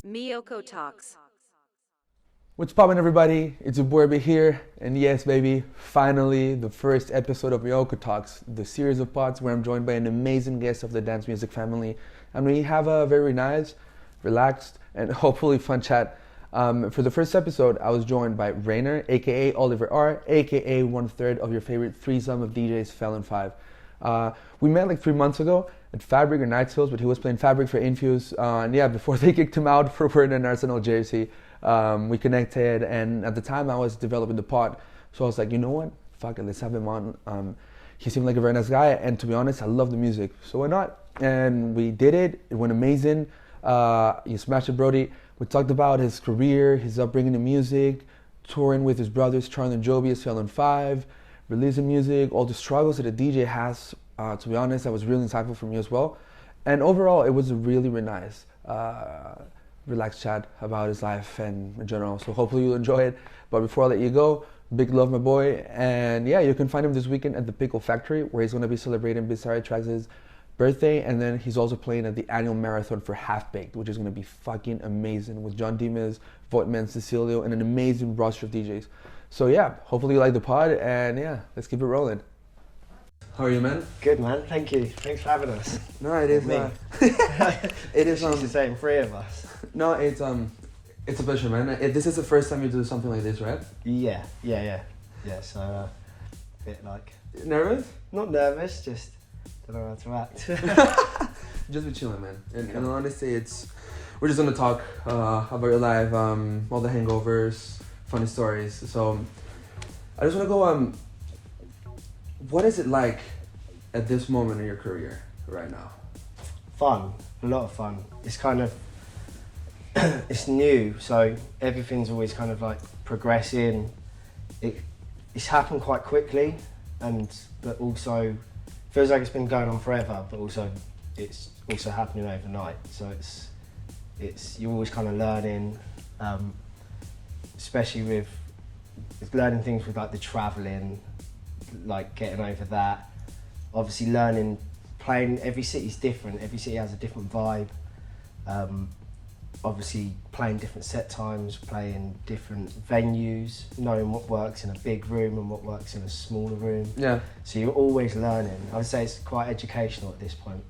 Meoko Talks. What's poppin', everybody? It's your boy here, and yes, baby, finally the first episode of Meoko Talks, the series of pods where I'm joined by an amazing guest of the dance music family, and we have a very nice, relaxed, and hopefully fun chat. For the first episode, I was joined by Rayner, a.k.a. Oliver R, a.k.a. 1/3 of your favorite threesome of DJs, Felon 5. We met like 3 months ago at Fabric or Night Hills, but he was playing Fabric for Infuse. And yeah, before they kicked him out for wearing an Arsenal jersey, we connected. And at the time, I was developing the pod, so I was like, you know what? Fuck it, let's have him on. He seemed like a very nice guy, and to be honest, I love the music, so why not? And we did it. It went amazing. You smashed it, Brody. We talked about his career, his upbringing in music, touring with his brothers Charlie and Jhoebi as Felon 5, releasing music, all the struggles that a DJ has. To be honest, that was really insightful for me as well. And overall, it was a really, really nice, relaxed chat about his life and in general. So hopefully you'll enjoy it. But before I let you go, big love, my boy. And yeah, you can find him this weekend at the Pickle Factory, where he's going to be celebrating Bizarre Tracks' birthday. And then he's also playing at the annual marathon for Half Baked, which is going to be fucking amazing, with John Dimas, Voigtman, Cecilio, and an amazing roster of DJs. So yeah, hopefully you like the pod, and yeah, let's keep it rolling. How are you, man? Good, man. Thank you. Thanks for having us. No, it is. Me. It is. It's the same, three of us. No, it's a pleasure, man. This is the first time you do something like this, right? Yeah. So, a bit like Nervous? not nervous, just don't know how to act. Just be chilling, man. And honestly, we're just gonna talk about your life, all the hangovers, funny stories. So, I just wanna go. What is it like at this moment in your career right now? Fun, a lot of fun. It's kind of it's new, so everything's always kind of like progressing. It's happened quite quickly, but also feels like it's been going on forever. But also, it's also happening overnight. So it's you're always kind of learning, especially with learning things with like the travelling, like getting over that. Obviously, learning playing. Every city's different. Every city has a different vibe. Obviously, playing different set times, playing different venues, knowing what works in a big room and what works in a smaller room. Yeah. So you're always learning. I would say it's quite educational at this point.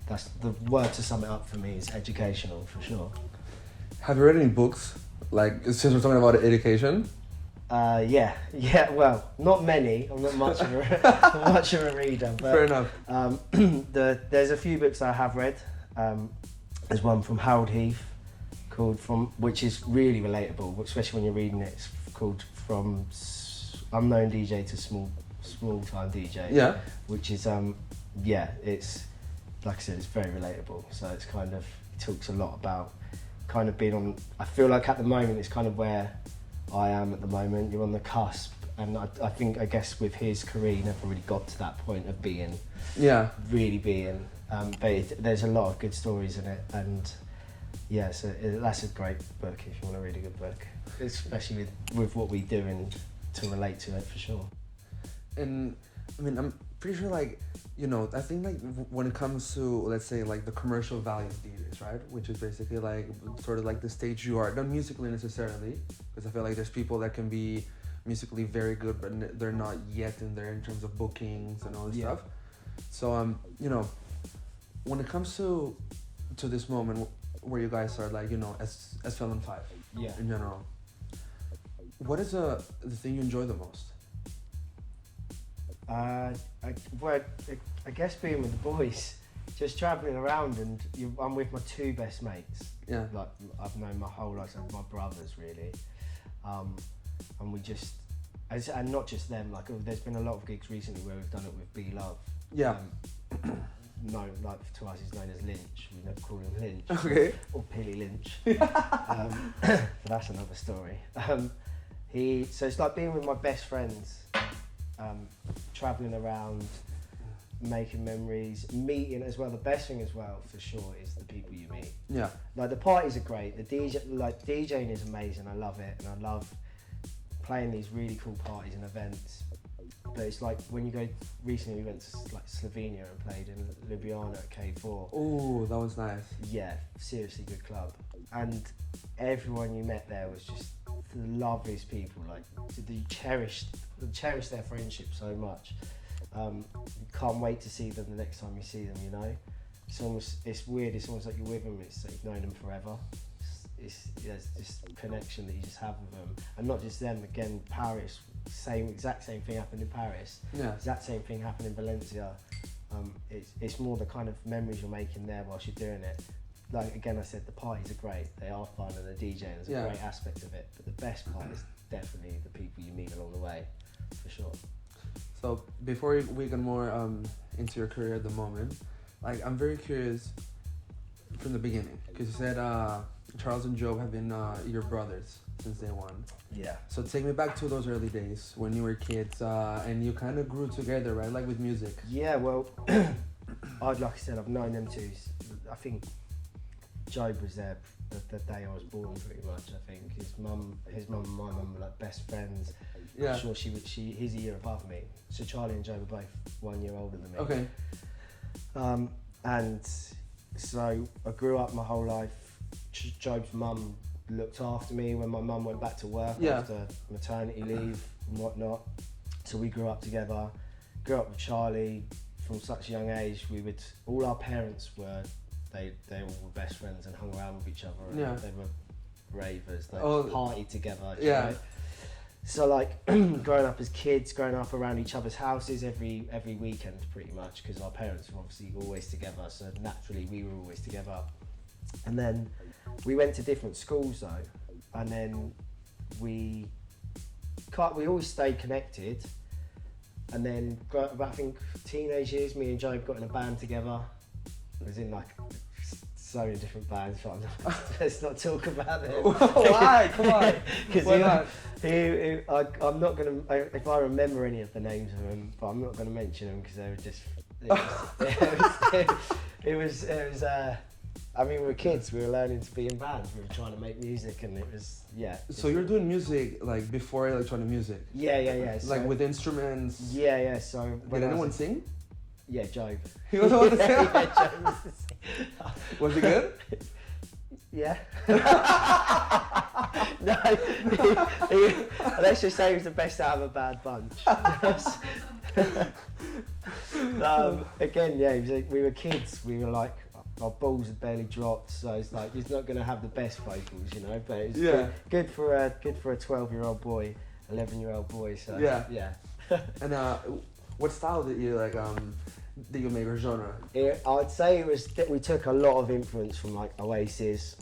That's the word to sum it up for me, is educational for sure. Have you read any books? Like, since we're talking about education? Yeah. Well, not many. I'm not much of a reader. But, Fair enough. There's a few books I have read. There's one from Harold Heath which is really relatable, especially when you're reading it. It's called From Unknown DJ to Small Time DJ. Yeah. Which is it's like I said, it's very relatable. So it's kind of, it talks a lot about kind of being on. I feel like at the moment it's kind of where I am at the moment. You're on the cusp, and I guess with his career, he never really got to that point of being. Yeah. Really being. But there's a lot of good stories in it, and yeah, so that's a great book if you want to read a good book, especially with what we do and to relate to it for sure. And I mean, I'm pretty sure, like, you know, I think like when it comes to, let's say, like the commercial value of DJs, right? Which is basically like sort of like the stage you are, not musically necessarily, because I feel like there's people that can be musically very good, but they're not yet in there in terms of bookings and all this stuff. So you know, when it comes to this moment where you guys are, like, you know, as Felon 5, in general, what is the thing you enjoy the most? I guess being with the boys, just travelling around, and I'm with my two best mates. Yeah. Like I've known my whole life, so my brothers really, and we just, and not just them. Like there's been a lot of gigs recently where we've done it with B Love. Yeah. No, like to us he's known as Lynch. We never call him Lynch. Okay. Or Pilly Lynch. But that's another story. So it's like being with my best friends, travelling around, making memories, meeting as well. The best thing as well, for sure, is the people you meet. Yeah. Like the parties are great. DJing is amazing. I love it, and I love playing these really cool parties and events. but it's like when you go. Recently, we went to like Slovenia and played in Ljubljana at K4. Oh, that was nice. Yeah, seriously good club, and everyone you met there was just the loveliest people. Like they cherished their friendship so much. Can't wait to see them the next time you see them. You know, it's weird. It's almost like you're with them. It's like you've known them forever. There's this connection that you just have with them, and not just them. Again, Paris, exact same thing happened in Paris. Yeah. Exact same thing happened in Valencia. It's more the kind of memories you're making there whilst you're doing it. Like again, I said the parties are great. They are fun, and the DJing is a great aspect of it. But the best part is definitely the people you meet along the way, for sure. So before we get more into your career at the moment, like I'm very curious from the beginning, because you said Charles and Joe have been your brothers since day one. Yeah. So take me back to those early days when you were kids and you kind of grew together, right? Like with music. Yeah, well, like I said, I've known them two. I think Jhoebi was there the day I was born, pretty much. I think his mum and my mum were like best friends. Yeah. I'm sure he's a year above me. So Charlie and Joe were both 1 year older than me. Okay. And so I grew up my whole life. Joe's mum looked after me when my mum went back to work after maternity leave and whatnot. So we grew up together. Grew up with Charlie from such a young age. All our parents were, they all were best friends and hung around with each other. And they were ravers. They partied together. Yeah. Know? So like growing up as kids, growing up around each other's houses every weekend pretty much, because our parents were obviously always together. So naturally we were always together. And then we went to different schools though, and then we always stayed connected. And then I think teenage years, me and Joe got in a band together. It was in like so many different bands, but let's not talk about them. Why? Come on. Because I'm not gonna. If I remember any of the names of them, but I'm not gonna mention them because they were just. It was. I mean, we were kids. We were learning to be in bands. We were trying to make music, and it was So you're doing music like before electronic music? Yeah. So, like with instruments? Yeah. So did anyone sing? Yeah, Joe. He was the one to sing? Yeah, Joe was to sing. Was he good? Yeah. No, let's just say he was the best out of a bad bunch. Again, we were kids. We were like, our balls had barely dropped, so it's like he's not going to have the best vocals, you know. But it's good for a 12-year-old boy, 11-year-old boy. So yeah. And what style did you like? Did you make, or genre? I'd say it was. We took a lot of influence from like Oasis,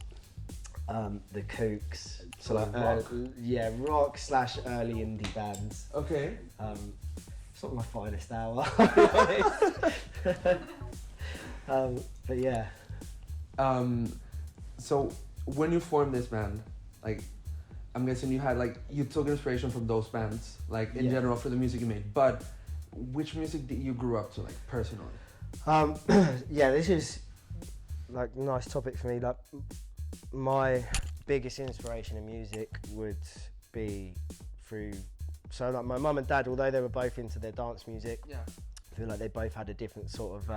the Kooks. So like rock. Rock / early indie bands. Okay. It's not my finest hour. But yeah. So when you formed this band, like, I'm guessing you took inspiration from those bands, like in general for the music you made. But which music did you grew up to, like personally? This is like a nice topic for me. Like my biggest inspiration in music would be so like my mum and dad, although they were both into their dance music, I feel like they both had a different sort of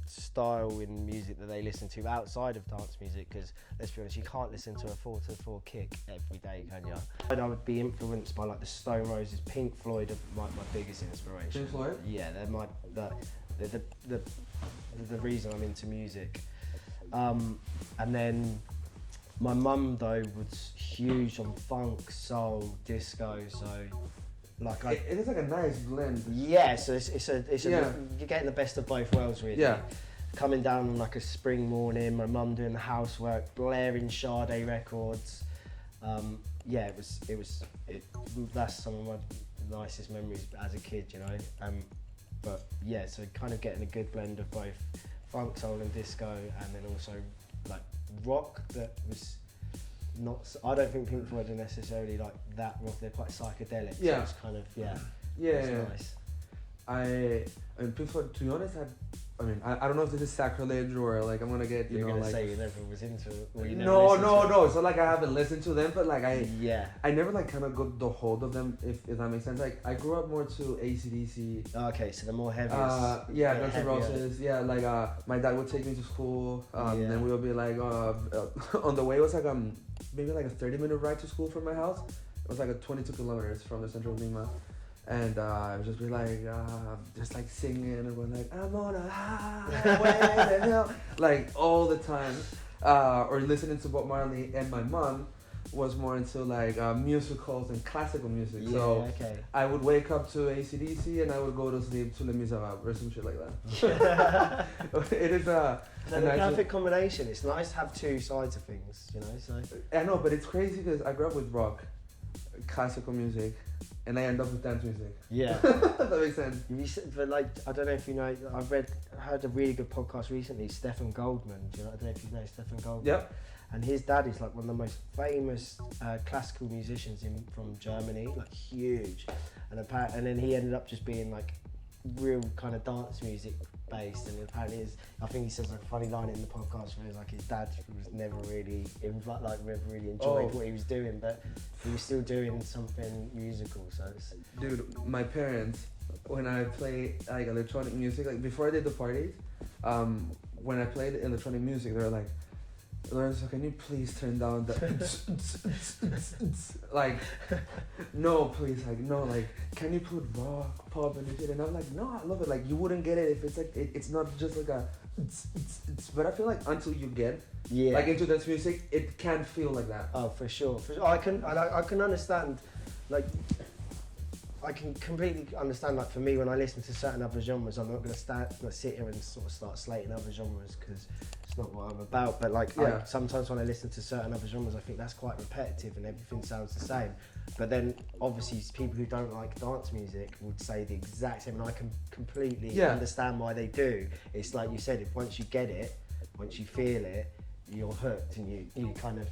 style in music that they listen to outside of dance music, because let's be honest, you can't listen to a 4/4 kick every day, can you? And I would be influenced by like the Stone Roses. Pink Floyd are my biggest inspiration. Pink Floyd? Yeah, they're the reason I'm into music. And then my mum though was huge on funk, soul, disco, so like it is like a nice blend. Yeah, so you're getting the best of both worlds really. Yeah. Coming down on like a spring morning, my mum doing the housework, blaring Sade records. That's some of my nicest memories as a kid, you know. But yeah, so kind of getting a good blend of both funk, soul and disco, and then also like rock that was not. I don't think Pink Floyd are necessarily like that rock. They're quite psychedelic. Yeah. So it's kind of nice. And Pink Floyd, to be honest, I mean, I don't know if this is sacrilege or like I'm gonna get You're know gonna like say you never was into it. Or you never no listened to it. no. It's not like I haven't listened to them, but like Yeah. I never like kind of got the hold of them if that makes sense. Like I grew up more to AC/DC. Okay, so the more heaviest. Yeah, Guns N' Roses. Yeah, like my dad would take me to school. Then we would be like on the way. It was like maybe like a 30-minute ride to school from my house. It was like a 22 kilometers from the center of Lima. And I would just be like, just like singing and going like, I'm on a highway to hell, like all the time. Or listening to Bob Marley. And my mom was more into like musicals and classical music. Yeah, so okay. I would wake up to AC/DC and I would go to sleep to Les Miserables or some shit like that. It is a the perfect combination. It's nice to have two sides of things, you know. So I know, but it's crazy because I grew up with rock, classical music, and I end up with dance music. yeah. That makes sense. But like, I don't know if you know. Heard a really good podcast recently. Stephen Goldman. Do you know? I don't know if you know Stephen Goldman. Yep. And his dad is like one of the most famous classical musicians from Germany, like huge. And then he ended up just being like real kind of dance music based. And apparently, I think he says like a funny line in the podcast where it's like his dad was never really enjoyed what he was doing, but he was still doing something musical. So Dude, my parents, when I play like electronic music, like before I did the parties, when I played electronic music, they were like, Lorenzo, can you please turn down the like, no, please, like, no, like, can you put rock, pop, and shit? And I'm like, no, I love it. Like, you wouldn't get it if it's like, it's not just like a, but I feel like until you get, like, into dance music, it can feel like that. Oh, for sure. I can understand, like, I can completely understand, like, for me, when I listen to certain other genres, I'm not going to sit here and sort of start slating other genres because it's not what I'm about. But, like, sometimes when I listen to certain other genres, I think that's quite repetitive and everything sounds the same. But then, obviously, people who don't like dance music would say the exact same, and I can completely understand why they do. It's like you said, if once you get it, once you feel it, you're hooked and you kind of...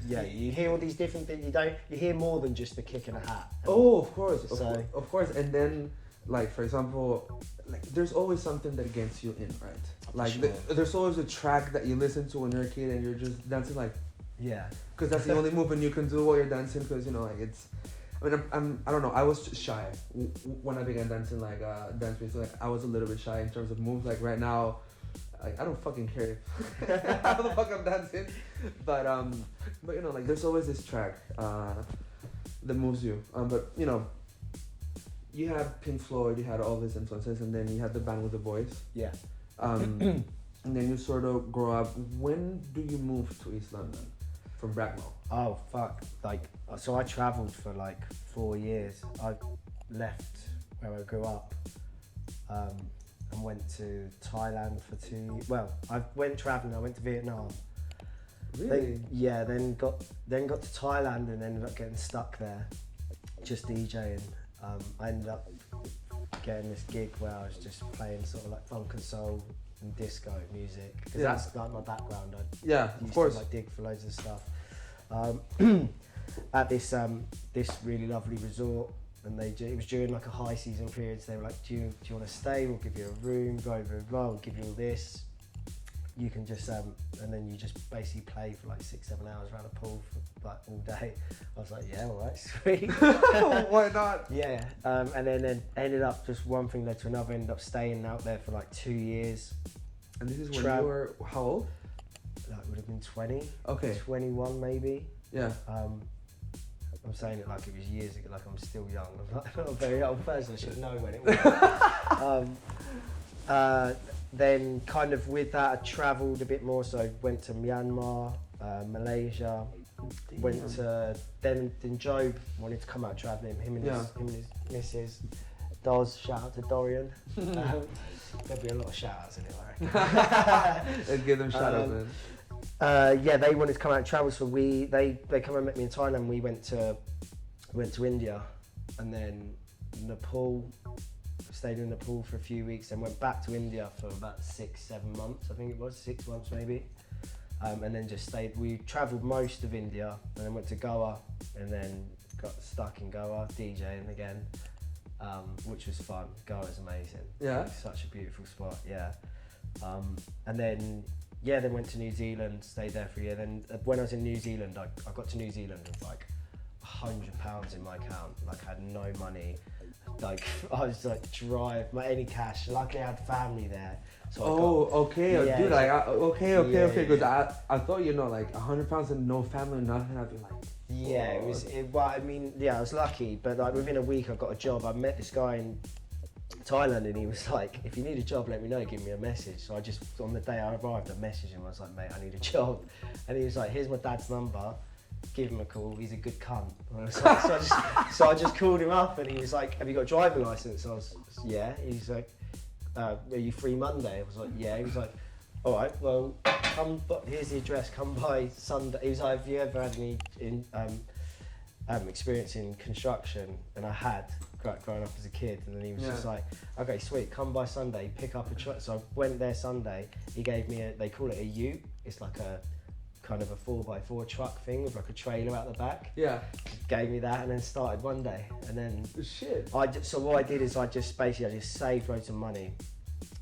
Yeah, you hear all these different things. You hear more than just the kick and a hat. Of course. And then, like, for example, like, there's always something that gets you in, right? Like, there's always a track that you listen to when you're a kid and you're just dancing like, because that's the only movement you can do while you're dancing. Because like it's, I mean, I don't know. I was just shy when I began dancing, like dance music. Like, I was a little bit shy in terms of moves. Like right now, like, I don't fucking care how the fuck I'm dancing, but you know, like, there's always this track that moves you. But you know, you had Pink Floyd, you had all these influences, and then you had the band with the boys. Yeah. And then you sort of grow up. When do you move to East London from Bracknell? Oh fuck! Like, so I travelled for like 4 years. I left where I grew up. And went to Thailand for 2 years. Well, I went travelling. I went to Vietnam. Really? Then got to Thailand and ended up getting stuck there, just DJing. I ended up getting this gig where I was just playing sort of like funk and soul and disco music because that's like my background. I used to like dig for loads of stuff. At this really lovely resort. And it was during like a high season period, so they were like, do you want to stay? We'll give you a room, blah, blah, blah, we'll give you all this. You can just, and then you just basically play for like 6-7 hours around a pool for like all day. I was like, yeah, all right, sweet. Why not? Yeah, and then ended up, just one thing led to another, ended up staying out there for like 2 years. And this is when you were, how old? Like, would have been 20. Okay. 21 maybe. Yeah. I'm saying it like it was years ago, like I'm still young. I'm not a very old person, I should know when it was. Then kind of with that, I travelled a bit more, so I went to Myanmar, Malaysia, went to, then Joe wanted to come out travelling, him and his missus. Doz, shout out to Dorian. There'll be a lot of shout outs in it, I reckon. Let's give them shout outs, man. They wanted to come out and travel, so they come and met me in Thailand. We went to India, and then Nepal. Stayed in Nepal for a few weeks, and went back to India for about 6-7 months. I think it was 6 months maybe, and then just stayed. We travelled most of India, and then went to Goa, and then got stuck in Goa DJing again, which was fun. Goa's amazing. Yeah, it's such a beautiful spot. Yeah. And then then went to New Zealand, stayed there for a year. Then when I was in New Zealand, I got to New Zealand with like £100 in my account. Like, I had no money. Like, I was like any cash. Luckily, I had family there. So okay, dude. Like, okay. Because I thought, you know, like £100 and no family, nothing. I'd be like, yeah, well, I mean, I was lucky, but like within a week, I got a job. I met this guy in Thailand, and he was like, "If you need a job, let me know. Give me a message." So I just, on the day I arrived, I messaged him. I was like, "Mate, I need a job," and he was like, "Here's my dad's number. Give him a call. He's a good cunt." And I was like, so I just called him up, and he was like, "Have you got a driving license?" I was, "Yeah." He's like, "Are you free Monday?" I was like, "Yeah." He was like, "All right, well, come. Here's the address. Come by Sunday." He was like, "Have you ever had any experience in construction?" And I had, growing up as a kid. And then he was just like, "Okay, sweet. Come by Sunday. Pick up a truck." So I went there Sunday. He gave me they call it a ute. It's like a kind of a 4x4 truck thing with like a trailer out the back. Yeah. Gave me that, and then started one day. And then shit. So what I did is I just saved loads of money.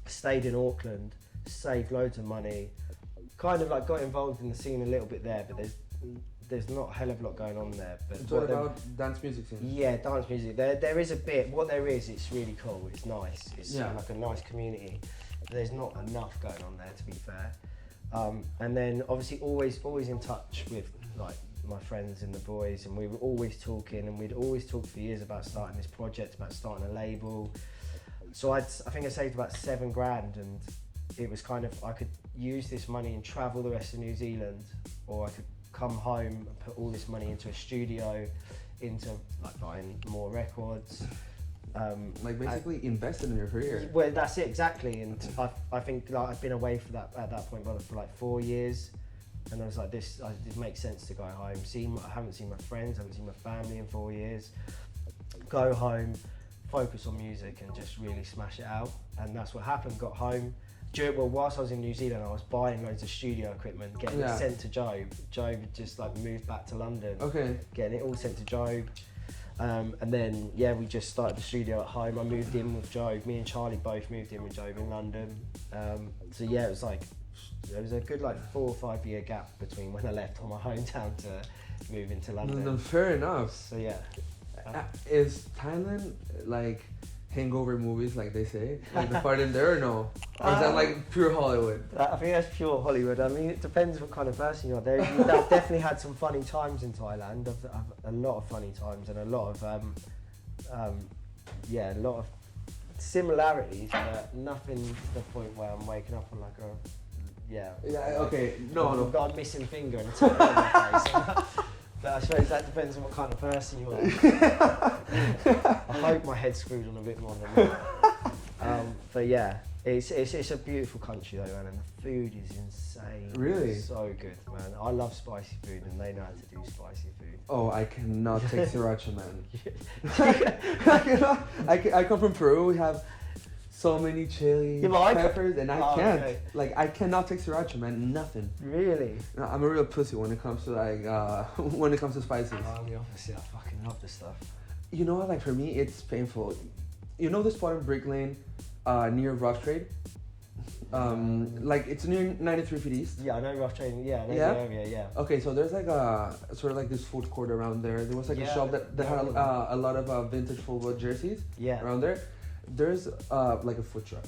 Stayed in Auckland, saved loads of money. Kind of like got involved in the scene a little bit there, but there's not a hell of a lot going on there. But it's all about dance music scene. Yeah, dance music. There is a bit. What there is, it's really cool. It's nice. It's like a nice community. There's not enough going on there, to be fair. And then obviously always in touch with like my friends and the boys, and we were always talking, and we'd always talked for years about starting this project, about starting a label. So I think I saved about £7,000, and it was kind of, I could use this money and travel the rest of New Zealand, or I could come home and put all this money into a studio, into like buying more records. Like basically investing in your career. Well, that's it, exactly. And I think like I've been away for at that point for like 4 years, and I was like, it makes sense to go home. I haven't seen my friends, I haven't seen my family in 4 years. Go home, focus on music, and just really smash it out. And that's what happened. Got home. Whilst I was in New Zealand, I was buying loads of studio equipment, getting it sent to Jhoebi. Jhoebi just like moved back to London. Okay. Getting it all sent to Jhoebi. And then we just started the studio at home. I moved in with Jhoebi. Me and Charlie both moved in with Jhoebi in London. So it was like, there was a good like 4 or 5 year gap between when I left my hometown to move into London. No, fair enough. So is Thailand like hangover movies, like they say, like the part in there, or no? Or is that like pure Hollywood? I think that's pure Hollywood. I mean, it depends what kind of person you are. I've definitely had some funny times in Thailand. I've a lot of funny times and a lot of similarities, but nothing to the point where I'm waking up on like a no. I've got a missing finger and a tattoo on my face. But I suppose that depends on what kind of person you are. I hope my head's screwed on a bit more than that. But yeah, it's a beautiful country though, man, and the food is insane. Really? It's so good, man. I love spicy food, and they know how to do spicy food. Oh, I cannot take sriracha, man. I come from Peru. We have so many chili peppers, and I can't. Okay. Like, I cannot take sriracha, man. Nothing. Really? No, I'm a real pussy when it comes to like when it comes to spices. I'm the opposite. I fucking love this stuff. You know what? Like for me, it's painful. You know the spot in Brick Lane, near Rough Trade. Like it's near 93 Feet East. Yeah, I know Rough Trade. Yeah, I know the area. Yeah. Okay, so there's like a sort of like this food court around there. There was like a shop that had a lot of vintage football jerseys. Yeah. Around there. There's like a food truck,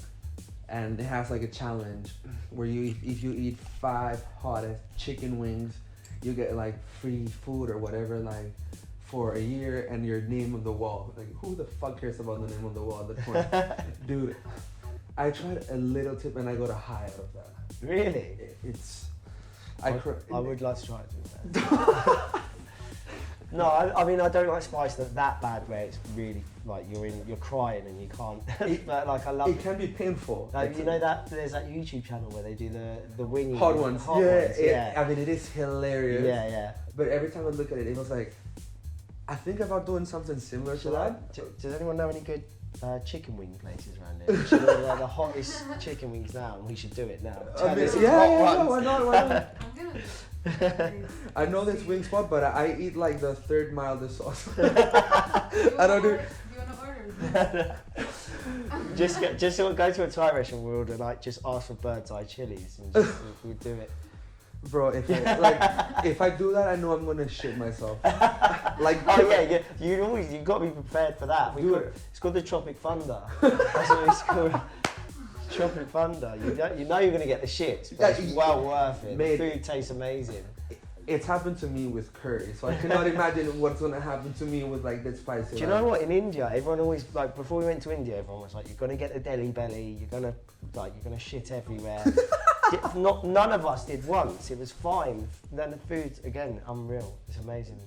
and it has like a challenge where if you eat 5 hottest chicken wings, you get like free food or whatever, like for a year, and your name on the wall. Like, who the fuck cares about the name on the wall at that point? Dude, I tried a little tip and I got a high out of that. Really? I would like to try it, to be fair. No, I mean I don't like spice that bad where it's really like you're crying and you can't. But like I love it. It can be painful. Like, you know that there's that YouTube channel where they do the winging hot ones. Yeah. I mean it is hilarious. Yeah. But every time I look at it, it was like, I think about doing something similar to that. Does anyone know any good chicken wing places around here? We should order the hottest chicken wings now, and we should do it now. Why not? I'm gonna. I know this wing spot, but I eat like the 3rd mildest sauce. I don't do. You wanna order? just sort of go to a Thai restaurant, we'll order like just ask for bird's eye chilies and just we'll do it. Bro, if I do that, I know I'm gonna shit myself. Like, oh yeah, you got to be prepared for that. It's called the Tropic Thunder. That's what it's called. Tropic Thunder. You know you're gonna get the shits, but it's well worth it. Mate, the food tastes amazing. It's happened to me with curry, so I cannot imagine what's gonna happen to me with like that spicy. Do you know what? In India, everyone always like before we went to India, everyone was like, "You're gonna get the Delhi belly. You're gonna shit everywhere." None of us did once. It was fine. Then the food again, unreal. It's amazing.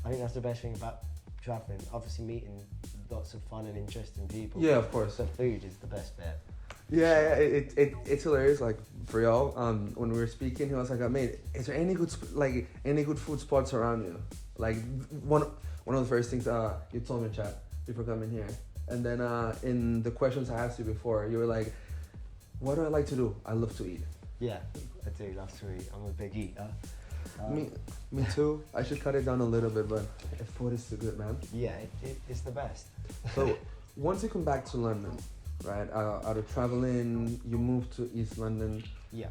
I think that's the best thing about traveling. Obviously, meeting lots of fun and interesting people. Yeah, of course. The food is the best bit. Yeah, it's hilarious. Like for y'all, when we were speaking, he was like, "Mate, is there any good any good food spots around you?" Like one of the first things you told me, chat, before coming here, and then in the questions I asked you before, you were like, "What do I like to do? I love to eat." Yeah, I do love to eat. I'm a big eater. Me too. I should cut it down a little bit, but food is so good, man. Yeah, it's the best. So once you come back to London, right, out of traveling, you moved to East London. Yeah.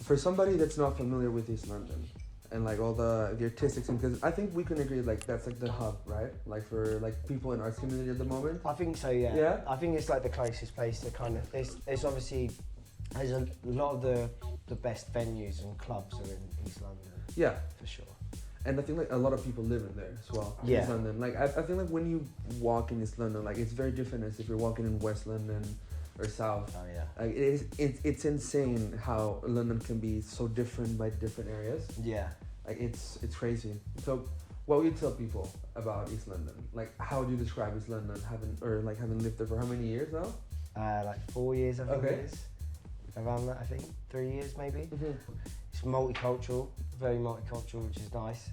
For somebody that's not familiar with East London and like all the artistic things, because I think we can agree like that's like the hub, right? Like for like people in arts community at the moment. I think so. Yeah. Yeah. I think it's like the closest place to kind of. It's obviously. There's a lot of the best venues and clubs are in East London. Yeah, for sure. And I think like a lot of people live in there as well. Yeah. East London. Like I feel like when you walk in East London, like it's very different as if you're walking in West London or South. Oh yeah. Like it's insane how London can be so different by different areas. Yeah. Like it's crazy. So what would you tell people about East London? Like how would you describe East London having lived there for how many years now? Like 4 years, I think Okay. it is. Around that, I think 3 years maybe. Mm-hmm. It's multicultural, very multicultural, which is nice.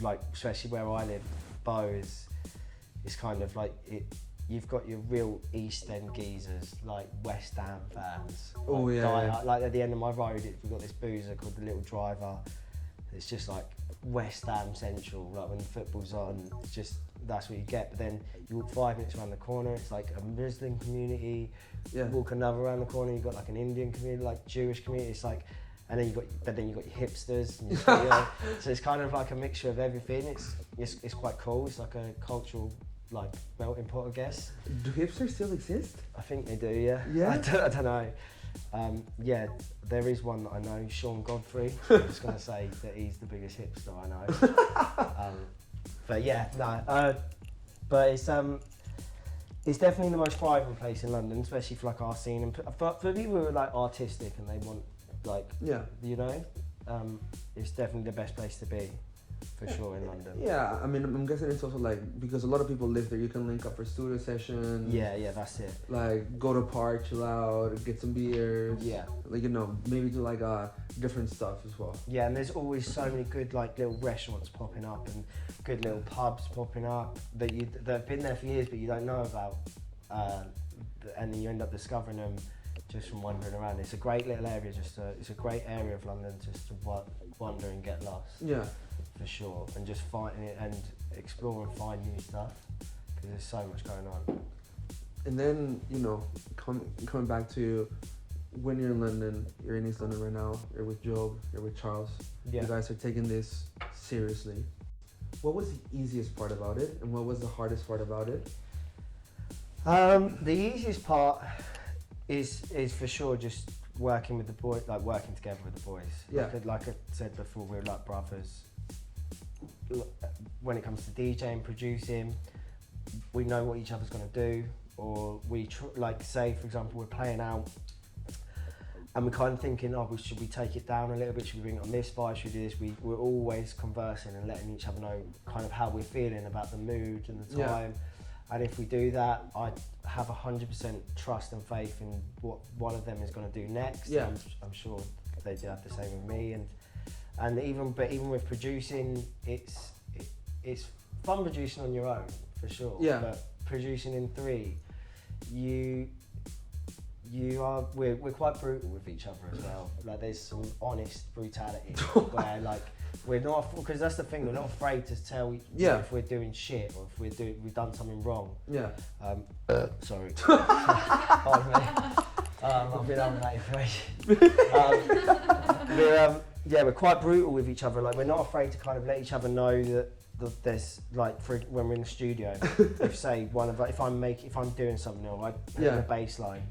Like especially where I live, Bow is kind of like it. You've got your real East End geezers, like West Ham fans. Oh like, yeah. Like at the end of my road, we've got this boozer called the Little Driver. It's just like West Ham central. Like when the football's on, it's just that's what you get. But then you walk 5 minutes around the corner, it's like a Muslim community. Yeah. Walk another around the corner, you've got like an Indian community, like Jewish community. It's like, and then you've got your hipsters. And so it's kind of like a mixture of everything. It's quite cool. It's like a cultural like melting pot, I guess. Do hipsters still exist? I think they do. Yeah. Yeah. I don't know. Yeah, there is one that I know, Sean Godfrey. I'm just gonna say that he's the biggest hipster I know. But yeah, no. But it's definitely the most thriving place in London, especially for like our scene and for people who are like artistic and they want like it's definitely the best place to be. For sure in London. Yeah, I mean, I'm guessing it's also like because a lot of people live there. You can link up for studio sessions. Yeah, that's it. Like go to a park, chill out, get some beers. Yeah. Like maybe do like different stuff as well. Yeah, and there's always so many good like little restaurants popping up and good little pubs popping up that have been there for years but you don't know about, and then you end up discovering them just from wandering around. It's a great little area. It's a great area of London just to wander and get lost. Yeah. For sure, and just finding it and explore and find new stuff because there's so much going on. And then coming back to when you're in London, you're in East London right now. You're with Job, you're with Charles. Yeah. You guys are taking this seriously. What was the easiest part about it, and what was the hardest part about it? The easiest part is for sure just working with the boys, like working together with the boys. Yeah. Like I said before, we're like brothers. When it comes to DJing, producing, we know what each other's going to do, or like say for example we're playing out and we're kind of thinking, should we take it down a little bit, should we bring it on this vibe, should we do this? We're always conversing and letting each other know kind of how we're feeling about the mood and the time. Yeah. And if we do that, I have 100% trust and faith in what one of them is going to do next. Yeah. I'm sure they do have the same with me, and even with producing, it's fun producing on your own for sure. Yeah. But producing in three, we're quite brutal with each other as well. Like there's some honest brutality where like We're not, because that's the thing. We're not afraid to tell you if we're doing shit or if we've done something wrong. Yeah. Sorry. Pardon me. I've been having that information. We're quite brutal with each other. Like, we're not afraid to kind of let each other know that there's, like, when we're in the studio, if I'm doing something or I put in a bass line,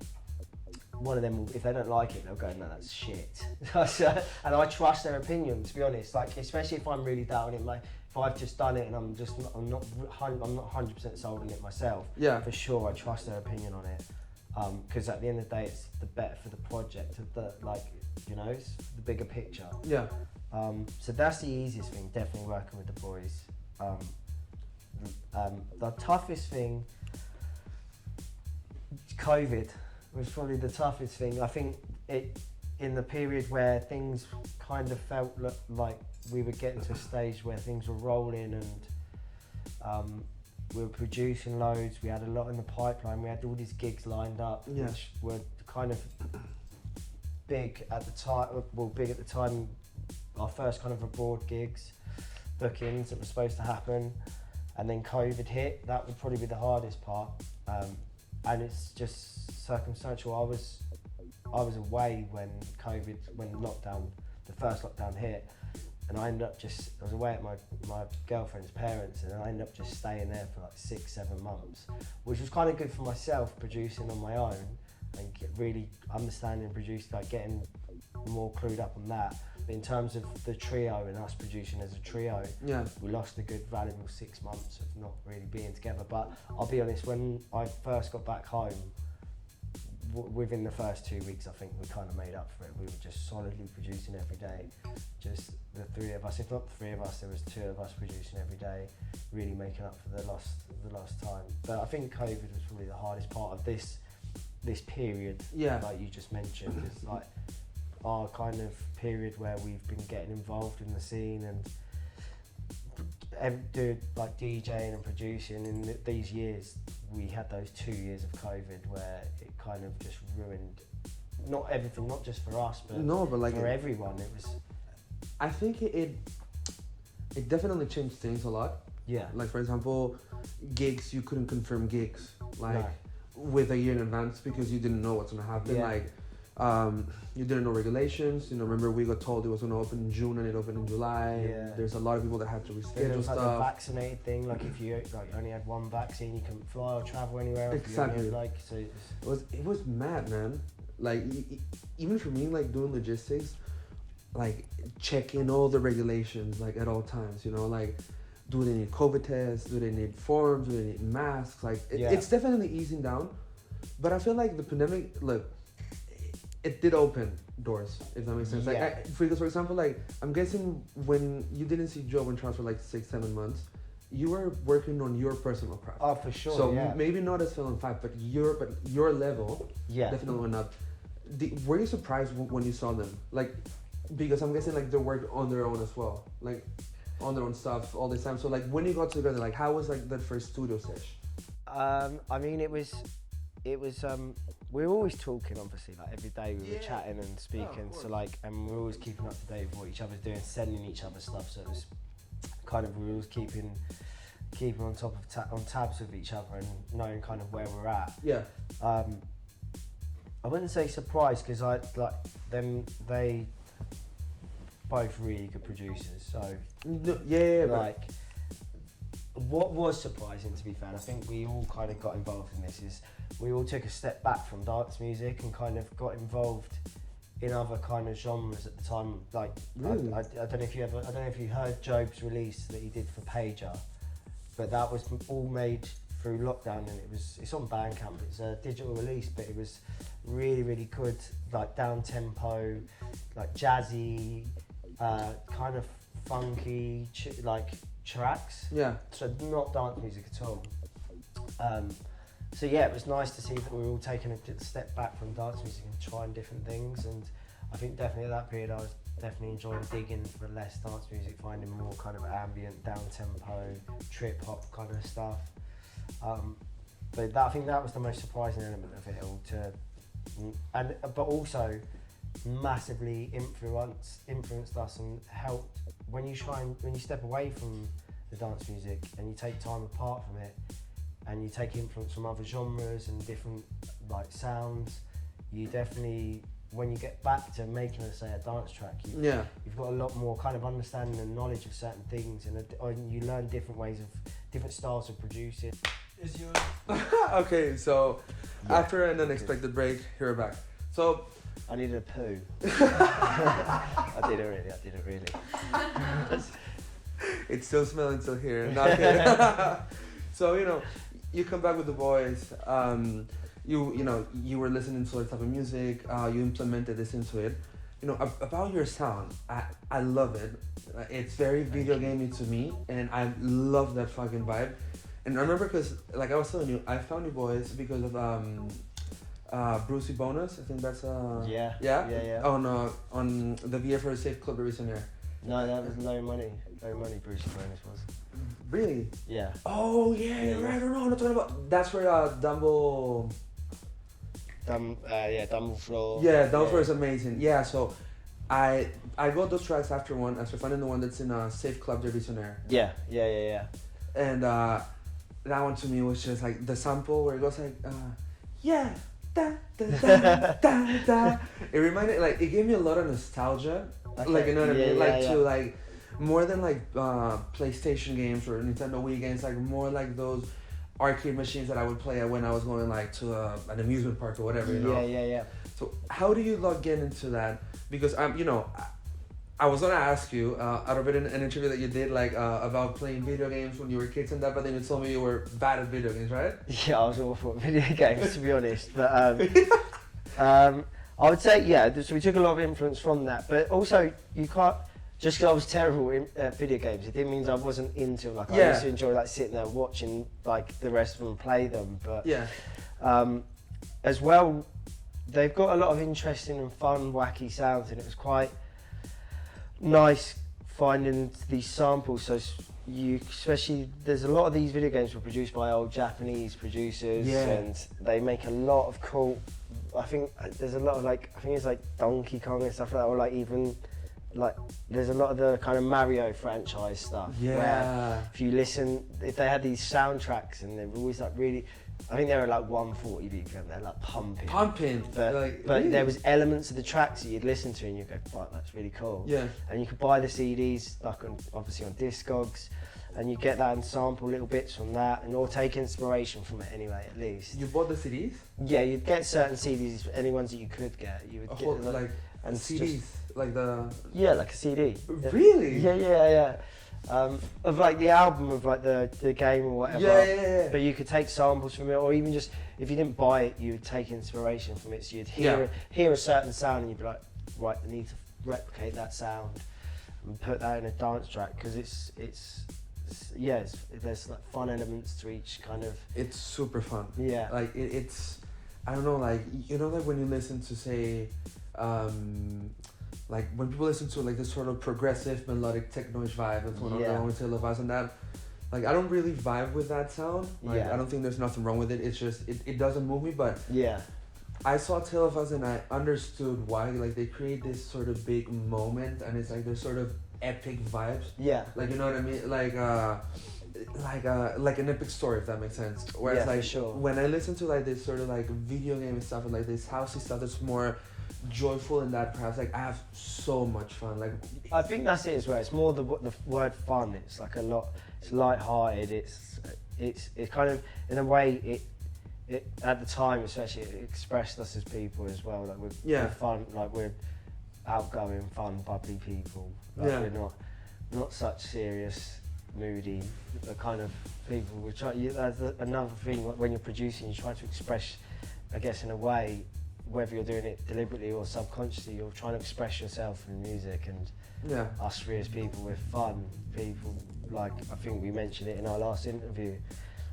one of them will, if they don't like it, they'll go, no, that's shit. And I trust their opinion, to be honest. Like, especially if I'm really down in if I've just done it and I'm not 100% sold on it myself. Yeah. For sure, I trust their opinion on it. Because at the end of the day, it's the better for the project, it's the bigger picture. Yeah. So that's the easiest thing, definitely working with the boys. The toughest thing, COVID was probably the toughest thing. I think in the period where things kind of felt like we were getting to a stage where things were rolling and we were producing loads, we had a lot in the pipeline, we had all these gigs lined up, which were kind of big at the time, our first kind of abroad gigs, bookings that were supposed to happen, and then COVID hit. That would probably be the hardest part, and it's just circumstantial. I was away when the first lockdown hit, and I was away at my girlfriend's parents, and I ended up just staying there for like 6-7 months, which was kind of good for myself, producing on my own and really understanding producing, like getting more clued up on that. But in terms of the trio and us producing as a trio, we lost a good valuable 6 months of not really being together. But I'll be honest, when I first got back home, within the first 2 weeks, I think we kind of made up for it. We were just solidly producing every day, just the three of us. If not the three of us, there was 2 of us producing every day, really making up for the lost time. But I think COVID was probably the hardest part of this period, like you just mentioned. It's like our kind of period where we've been getting involved in the scene and do like DJing and producing. In these years, we had those 2 years of COVID where it kind of just ruined not everything, not just for us, but like for everyone. It was. I think it definitely changed things a lot. Yeah. Like, for example, gigs, you couldn't confirm gigs with a year in advance because you didn't know what's gonna happen. Like, you didn't know regulations. Remember we got told it was gonna open in June and it opened in July. Yeah. There's a lot of people that had to reschedule there was stuff. Like the vaccinated thing. Like, if you only had one vaccine, you couldn't fly or travel anywhere. Exactly. It was mad, man. Like, even for me, like doing logistics, like checking all the regulations, like at all times. Like, do they need COVID tests? Do they need forms? Do they need masks? Like, it's definitely easing down. But I feel like the pandemic, look, it did open doors, if that makes sense. Like, because, for example, like, I'm guessing when you didn't see Jhoebi and Charleze for like 6-7 months, you were working on your personal craft. Oh, for sure. So maybe not as Film 5, but your level definitely went up. Were you surprised when you saw them? Like, because I'm guessing like they worked on their own as well, like on their own stuff all this time. So like, when you got together, like, how was like that first studio session? I mean, it was. We were always talking, obviously, like every day we were chatting and speaking. So like, and we were always keeping up to date with what each other's doing, sending each other stuff. So it was kind of, we were always keeping on top of on tabs with each other and knowing kind of where we're at. Yeah. I wouldn't say surprised because they both really good producers. So like. What was surprising, to be fair, and I think we all kind of got involved in this, is we all took a step back from dance music and kind of got involved in other kind of genres at the time. Like, really? I don't know if you heard Jobe's release that he did for Pager, but that was all made through lockdown, and it's on Bandcamp. It's a digital release, but it was really, really good, like down tempo, like jazzy, kind of funky, tracks. Yeah. So not dance music at all. So it was nice to see that we were all taking a step back from dance music and trying different things. And I think definitely at that period I was definitely enjoying digging for less dance music, finding more kind of ambient, down tempo, trip hop kind of stuff. But I think that was the most surprising element of it all. But also massively influenced us and helped when you step away from the dance music and you take time apart from it, and you take influence from other genres and different like sounds, you definitely, when you get back to making, let's say, a dance track, you've got a lot more kind of understanding and knowledge of certain things, and you learn different ways of, different styles of producing. Is your okay, so after an unexpected break, here we're back. So I needed a poo. I did it really. It's still smelling till here. Not here. So, you know, you come back with the boys. You were listening to that type of music. You implemented this into it. You know, about your sound, I love it. It's very video gamey to me, and I love that fucking vibe. And I remember, because, like I was telling you, I found you boys because of Brucey Bonus. I think that's yeah. On the VFR Safe Club recently. No, that was Low Money, Brucey Bonus was. Really? Yeah. Oh yeah, you're right. I don't know. I'm not talking about. That's where Dumble. Dumblefloor. Yeah, Dumblefloor is amazing. Yeah, so I got those tracks after finding the one that's in Safe Club de Visionaire. Yeah. And that one to me was just like the sample where it goes like, yeah, da da da da da. It reminded, like, it gave me a lot of nostalgia. Okay. Like, you know what I mean? Like to like more than like PlayStation games or Nintendo Wii games, like more like those arcade machines that I would play when I was going like to an amusement park or whatever, you know? Yeah. So how do you get into that? Because I was gonna ask you out of an interview that you did about playing video games when you were kids and that, but then you told me you were bad at video games, right? Yeah, I was awful at video games, to be honest. But I would say, so we took a lot of influence from that, but also you can't, just because I was terrible at video games, it didn't mean I wasn't into them. Like, I used to enjoy like sitting there watching like the rest of them play them, but as well, they've got a lot of interesting and fun, wacky sounds, and it was quite nice finding these samples. So especially there's a lot of these video games were produced by old Japanese producers, and they make a lot of cool. I think there's a lot of I think it's like Donkey Kong and stuff like that, or like even like there's a lot of the kind of Mario franchise stuff. Yeah. Where if they had these soundtracks and they were always like really, I think they were like 140 BPM, they're like pumping. But really? There was elements of the tracks that you'd listen to and you'd go, fuck, that's really cool. Yeah. And you could buy the CDs, obviously on Discogs, and you get that and sample little bits from that, or take inspiration from it anyway, at least. You bought the CDs? Yeah, you'd get certain CDs, any ones that you could get. You would get and CDs, like the... Yeah, like a CD. Really? Yeah. Of like the album of like the game or whatever. Yeah. But you could take samples from it, or even just if you didn't buy it, you would take inspiration from it. So you'd hear a certain sound and you'd be like, right, I need to replicate that sound and put that in a dance track, because there's like fun elements to each kind of. It's super fun. Yeah. Like it's, I don't know, like, you know, like when you listen to say, like when people listen to like this sort of progressive melodic techno-ish vibe, that's one of the ones Televised and that, like I don't really vibe with that sound. Like, I don't think there's nothing wrong with it. It's just it doesn't move me. But I saw Televised and I understood why. Like they create this sort of big moment, and it's like there's sort of epic vibes. Yeah. Like, you know what I mean? Like an epic story, if that makes sense. Whereas like when I listen to like this sort of like video game stuff and like this housey stuff that's more joyful in that, perhaps, like I have so much fun. Like I think that's it as well. It's more the word fun. It's like it's light-hearted. It's kind of, in a way, it at the time especially, it expressed us as people as well. Like we're fun. Like we're outgoing, fun, bubbly people. Like we're not such serious, moody kind of people. That's another thing. When you're producing, you try to express, I guess, in a way, whether you're doing it deliberately or subconsciously, you're trying to express yourself in music. And us three as people, we're fun people. Like I think we mentioned it in our last interview,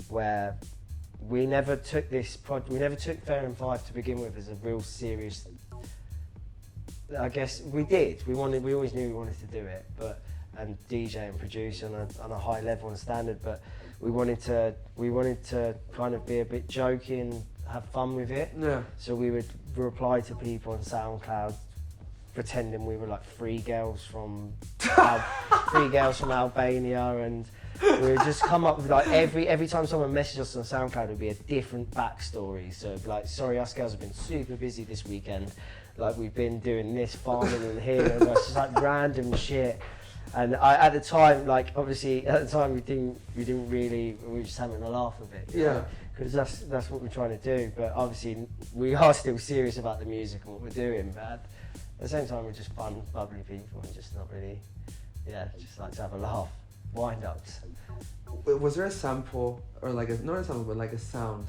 where we never took we never took Fair and Five to begin with as a real serious. I guess we did. We always knew we wanted to do it, and DJ and produce on a high level and standard. But we wanted to kind of be a bit jokey and have fun with it. Yeah. So we would reply to people on SoundCloud pretending we were like three girls from Albania, and we would just come up with like every time someone messaged us on SoundCloud, it would be a different backstory. So like, sorry, us girls have been super busy this weekend. Like, we've been doing this, farming and here, and it's just like random shit. And at the time, like, obviously at the time we were just having a laugh of it. Yeah. Because that's what we're trying to do. But obviously we are still serious about the music and what we're doing. But at the same time, we're just fun, bubbly people, and just not really, just like to have a laugh. Wind-ups. Was there a sample, or like not a sample, but like a sound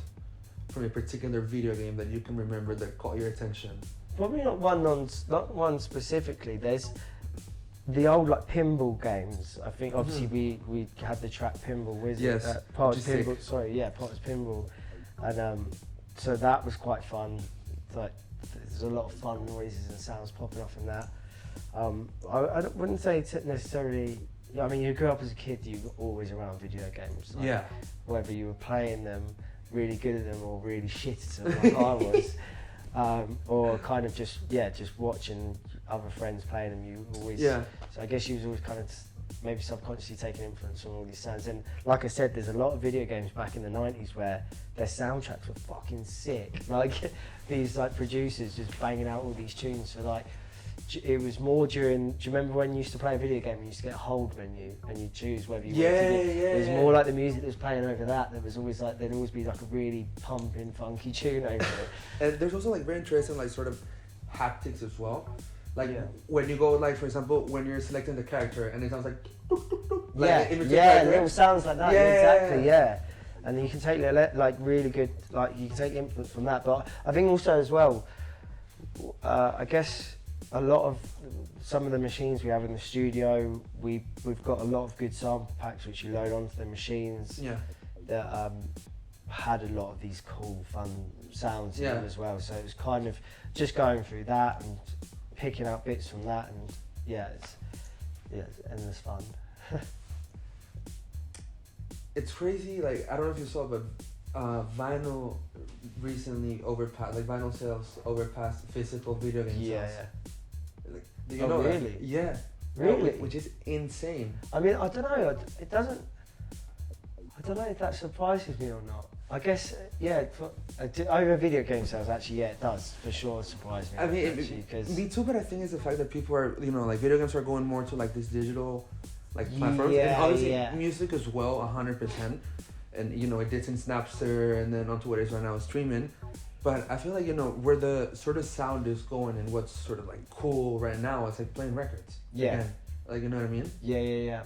from a particular video game that you can remember that caught your attention? Probably not one specifically. There's the old like pinball games. I think obviously we had the track Pinball Wizard. Yes. Potter's Pinball. Sorry, Potter's Pinball, and so that was quite fun. Like, there's a lot of fun noises and sounds popping off in that. I wouldn't say it's necessarily. I mean, you grew up as a kid, you were always around video games. Like, whether you were playing them, really good at them, or really shit at them, like I was, or kind of just watching other friends playing them. You always. So I guess you was always kind of maybe subconsciously taking influence from all these sounds. And like I said, there's a lot of video games back in the 90s where their soundtracks were fucking sick. Like, these like producers just banging out all these tunes for like. It was more during. Do you remember when you used to play a video game and you used to get a hold menu and you choose whether you wanted to? It was more like the music that was playing over that. There was always like there'd always be like a really pumping, funky tune over it. And there's also like very interesting like sort of haptics as well. Like when you go like, for example, when you're selecting the character and it sounds like little sounds like that. Exactly. And you can take like really good, like you can take input from that. But I think also as well, I guess. A lot of some of the machines we have in the studio, we've got a lot of good sample packs which you load onto the machines that had a lot of these cool, fun sounds in them as well. So it was kind of just going through that and picking out bits from that, and it's endless fun. It's crazy. Like, I don't know if you saw, but vinyl recently vinyl sales overpassed physical video game sales. Like, do you know really? That? Yeah. Really? Which is insane. I mean, I don't know. It doesn't. I don't know if that surprises me or not. I guess, over video game sales, actually, it does for sure surprise me. I mean, me too. But I think it's the fact that people are, like video games are going more to like this digital, like platforms, and obviously music as well, 100%. And it did in Snapster and then onto what it is right now, streaming. But I feel like where the sort of sound is going and what's sort of like cool right now, it's like playing records. Again. Like, you know what I mean? Yeah.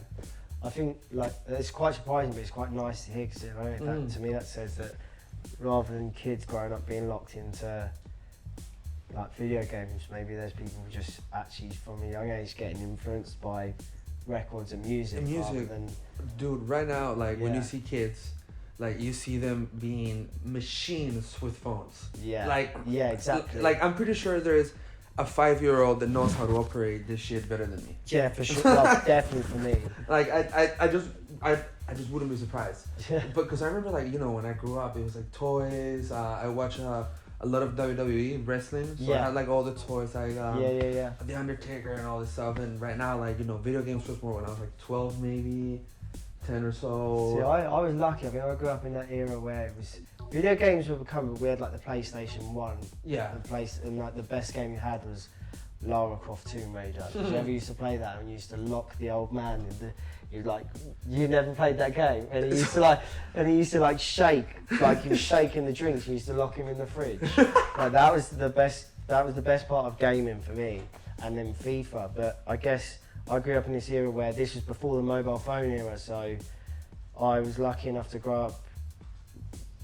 I think like it's quite surprising, but it's quite nice to hear, because to me that says that rather than kids growing up being locked into like video games, maybe there's people who just actually from a young age getting influenced by records and music. Dude, right now, like when you see kids, like you see them being machines with phones. Exactly. Like I'm pretty sure there's a 5-year-old that knows how to operate this shit better than me. Yeah, for sure. Like, definitely for me. Like I just wouldn't be surprised. But because I remember like when I grew up, it was like toys. I watched a lot of WWE wrestling, so I had like all the toys, like The Undertaker and all this stuff. And right now, like video games was more when I was like 12 maybe. 10 or so. See, I was lucky. I mean, I grew up in that era where it was video games were becoming weird, like the PlayStation 1. And like the best game you had was Lara Croft Tomb Raider. Did you ever used to play that and you used to lock the old man in you never played that game, and he used to like shake, like he was shaking the drinks. You used to lock him in the fridge. Like that was the best part of gaming for me. And then FIFA, but I guess I grew up in this era where this was before the mobile phone era, so I was lucky enough to grow up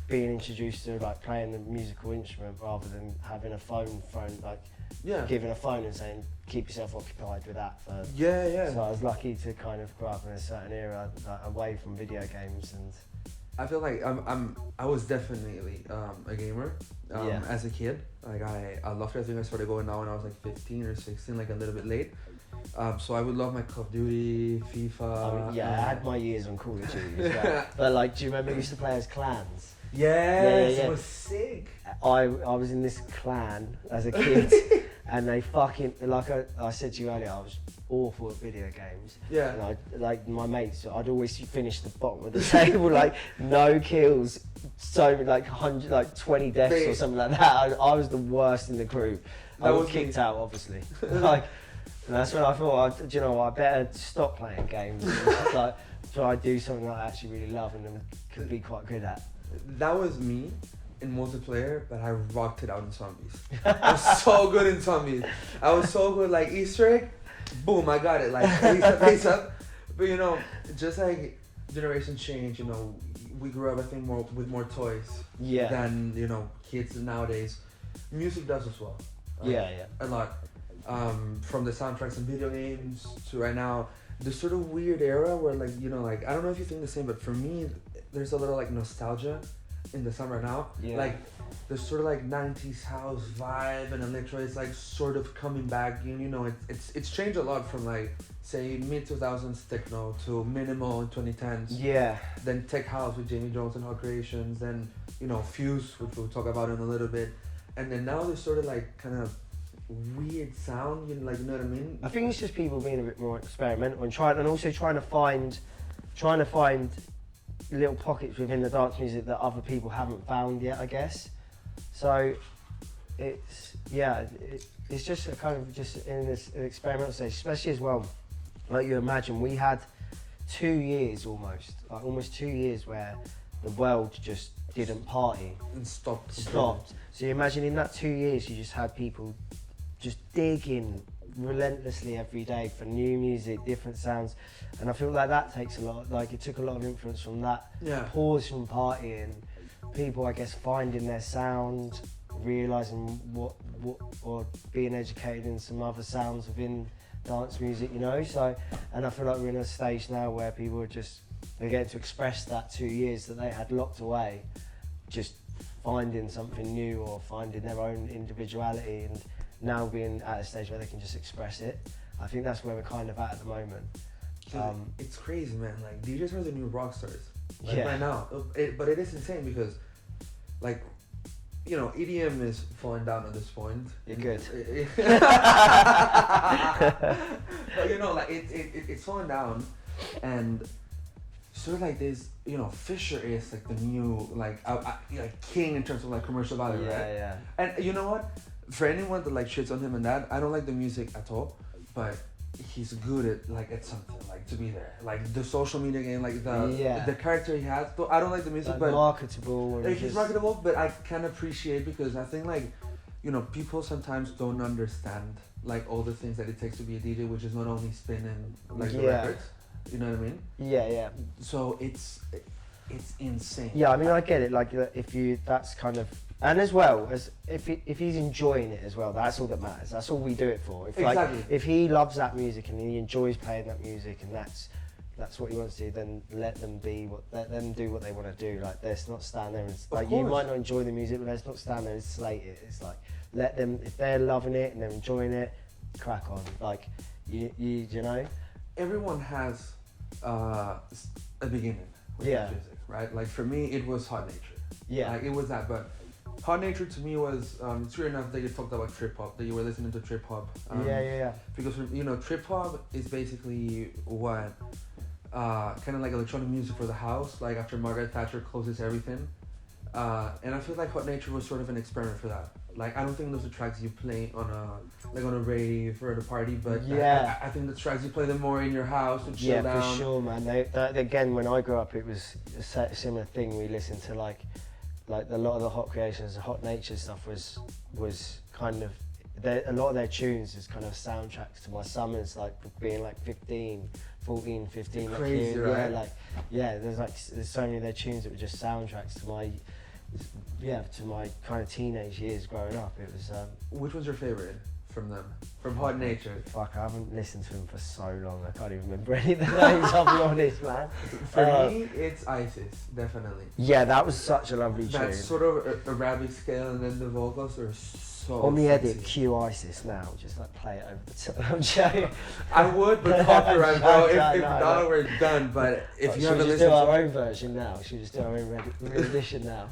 being introduced to like playing the musical instrument rather than having a phone thrown, like giving a phone and saying keep yourself occupied with that. So I was lucky to kind of grow up in a certain era, like, away from video games. And I feel like I was definitely a gamer as a kid. Like I loved it. I think I started going now when I was like 15 or 16, like a little bit late. So I would love my Call of Duty, FIFA. I mean, I had my years on Call of Duty as well. But like, do you remember we used to play as clans? Yes, it was sick. I was in this clan as a kid, and they fucking, like I said to you earlier, I was awful at video games. Yeah. And I, like my mates, I'd always finish the bottom of the table, like no kills, so like 100, like 20 deaths or something like that. I was the worst in the group. I was kicked out, obviously. Like, and that's when I thought, do you know what, I better stop playing games and like try to do something that I actually really love and could be quite good at. That was me in multiplayer, but I rocked it out in zombies. I was so good in zombies. I was so good, like Easter egg, boom, I got it, like face up. But you know, just like generations change, you know, we grew up, I think, more with more toys than, you know, kids nowadays. Music does as well. A lot. From the soundtracks and video games to right now, this sort of weird era where, like, you know, like, I don't know if you think the same, but for me, there's a little like nostalgia in the song right now. Like, there's sort of like 90s house vibe, and electro is like sort of coming back. You know, it's changed a lot from like, say, mid 2000s techno to minimal in 2010s. Yeah. Then tech house with Jamie Jones and Hot Creations. Then, you know, Fuse, which we'll talk about in a little bit. And then now there's sort of like kind of weird sound, you know, like, you know what I mean? I think it's just people being a bit more experimental and also trying to find little pockets within the dance music that other people haven't found yet, I guess. So it's just a kind of just in this experimental stage, especially as well. Like, you imagine, we had 2 years almost 2 years where the world just didn't party and stopped. So you imagine in that 2 years you just had people just digging relentlessly every day for new music, different sounds, and I feel like that takes a lot, like it took a lot of influence from that pause from partying, people, I guess, finding their sound, realising what or being educated in some other sounds within dance music, you know. So, and I feel like we're in a stage now where people are just, they're getting to express that 2 years that they had locked away, just finding something new or finding their own individuality, and now being at a stage where they can just express it. I think that's where we're kind of at the moment. It's crazy, man. Like, DJs are the new rock stars, like, right now. But it is insane because, like, you know, EDM is falling down at this point. You're good. But you know, like, it's falling down, and sort of like this, you know, Fisher is like the new, like king in terms of like commercial value, right? Yeah. And you know what? For anyone that like shits on him and that, I don't like the music at all, but he's good at something, like, to be there, like the social media game, like the character he has. Though I don't like the music, like, but marketable. Like, he's marketable, but I can appreciate, because I think, like, you know, people sometimes don't understand like all the things that it takes to be a DJ, which is not only spinning like the records. You know what I mean? Yeah. So it's insane. Yeah, I mean, I get it. Like, if you, that's kind of, and as well as if he's enjoying it as well, that's all that matters. That's all we do it for. If, exactly. Like, if he loves that music and he enjoys playing that music, and that's what he wants to do, then let them do what they want to do. Like, let's not stand there and, like, you might not enjoy the music, but let's not stand there and slate it. It's like, let them, if they're loving it and they're enjoying it, crack on. Like, you know. Everyone has a beginning with music, right? Like, for me, it was Hot Nature. Yeah. Like, it was that, but Hot Nature to me was, it's weird enough that you talked about trip hop, that you were listening to trip hop. Because, you know, trip hop is basically what, kind of like electronic music for the house, like after Margaret Thatcher closes everything. And I feel like Hot Nature was sort of an experiment for that. Like, I don't think those are tracks you play on a rave or at a party, but I think the tracks you play them more in your house to chill down. Yeah, for sure, man. Again, when I grew up, it was a similar thing. We listened to like a lot of the Hot Creations, the Hot Nature stuff was kind of, a lot of their tunes is kind of soundtracks to my summers, like being like 14, 15. Crazy, right? There's so many of their tunes that were just soundtracks to my kind of teenage years growing up. It was. Which was your favorite from them? From Hot Nature? Fuck, I haven't listened to them for so long. I can't even remember any of the names. I'll be honest, man. For me, it's Isis, definitely. Yeah, that was such a lovely tune. That's sort of Arabic scale, and then the vocals are so on the sexy. edit, cue Isis now. Just like play it over the top. I'm joking. I would, but copyright, bro. If not, we're done. But if you haven't listened, should we just do our own version now? Should we just do our own rendition now?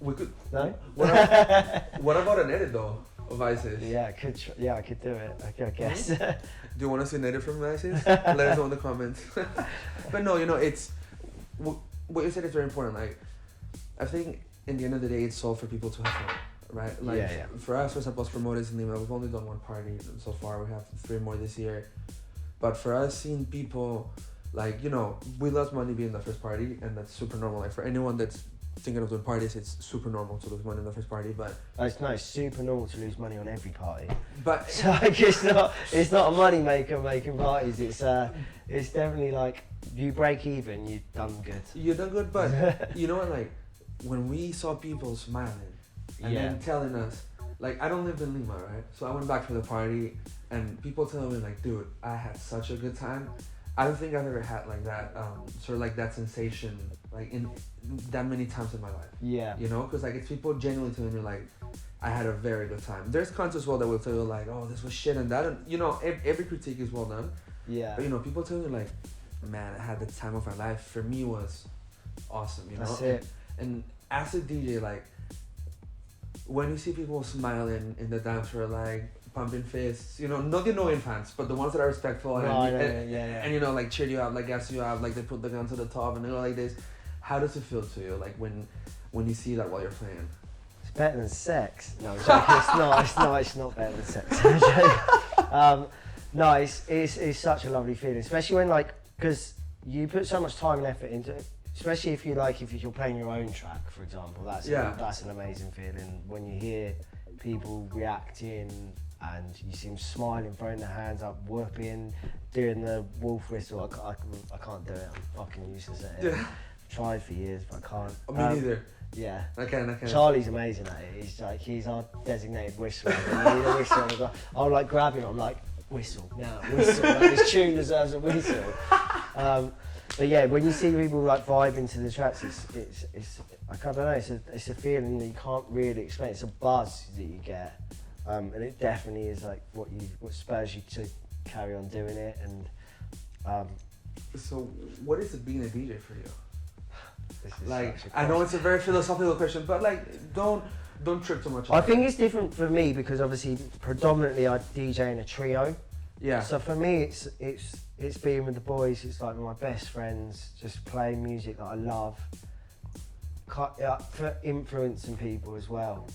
We could. No. What about an edit though? Of Isis. Yeah, I could do it. I guess. Do you want to see an edit from Isis? Let us know in the comments. But no, it's what you said is very important. Like, I think in the end of the day, it's all for people to have fun, right? Like, for us, for example, as promoters in Lima, we've only done one party so far. We have 3 more this year. But for us, seeing people, like, we lost money being the first party, and that's super normal. Like, for anyone that's thinking of doing parties, it's super normal to lose money in the first party. But it's super normal to lose money on every party. But so like, it's not a money maker making parties. It's definitely like, you break even, you've done good. You've done good, but you know what? Like, when we saw people smiling and then telling us, like, I don't live in Lima, right? So I went back for the party, and people telling me, like, dude, I had such a good time. I don't think I've ever had like that, sort of like that sensation, like, in that many times in my life. Yeah. Because like, it's people genuinely telling me, like, I had a very good time. There's cons as well that will tell you, like, oh, this was shit and that, and every critique is well done. Yeah. But people tell me, like, man, I had the time of my life. For me, it was awesome. That's it. And as a DJ, like, when you see people smiling in the dance floor, like, pumping fists, not the annoying fans, but the ones that are respectful and like, cheer you up, like, gas you up, like, they put the gun to the top and they go like this. How does it feel to you, like, when you see that while you're playing? It's better than sex. No, it's not. It's not better than sex. No, it's such a lovely feeling, especially when, like, because you put so much time and effort into it. Especially if you're playing your own track, for example, that's an amazing feeling when you hear people reacting and you see them smiling, throwing their hands up, whooping, doing the wolf whistle. I can't do it. I'm fucking useless at it. I've tried for years, but I can't. Me neither. Yeah. I can. Charlie's amazing at it. He's our designated whistler. I'll like grab him. I'm like, whistle now, whistle. Like, this tune deserves a whistle. But yeah, when you see people like vibing to the tracks, it's I don't know. It's a feeling that you can't really explain. It's a buzz that you get, and it definitely is like what spurs you to carry on doing it. And so, what is it being a DJ for you? Like, I know it's a very philosophical question, but like, don't trip too much. I think it's different for me because obviously, predominantly I DJ in a trio. Yeah. So for me, it's being with the boys. It's like my best friends, just playing music that I love. For influencing people as well.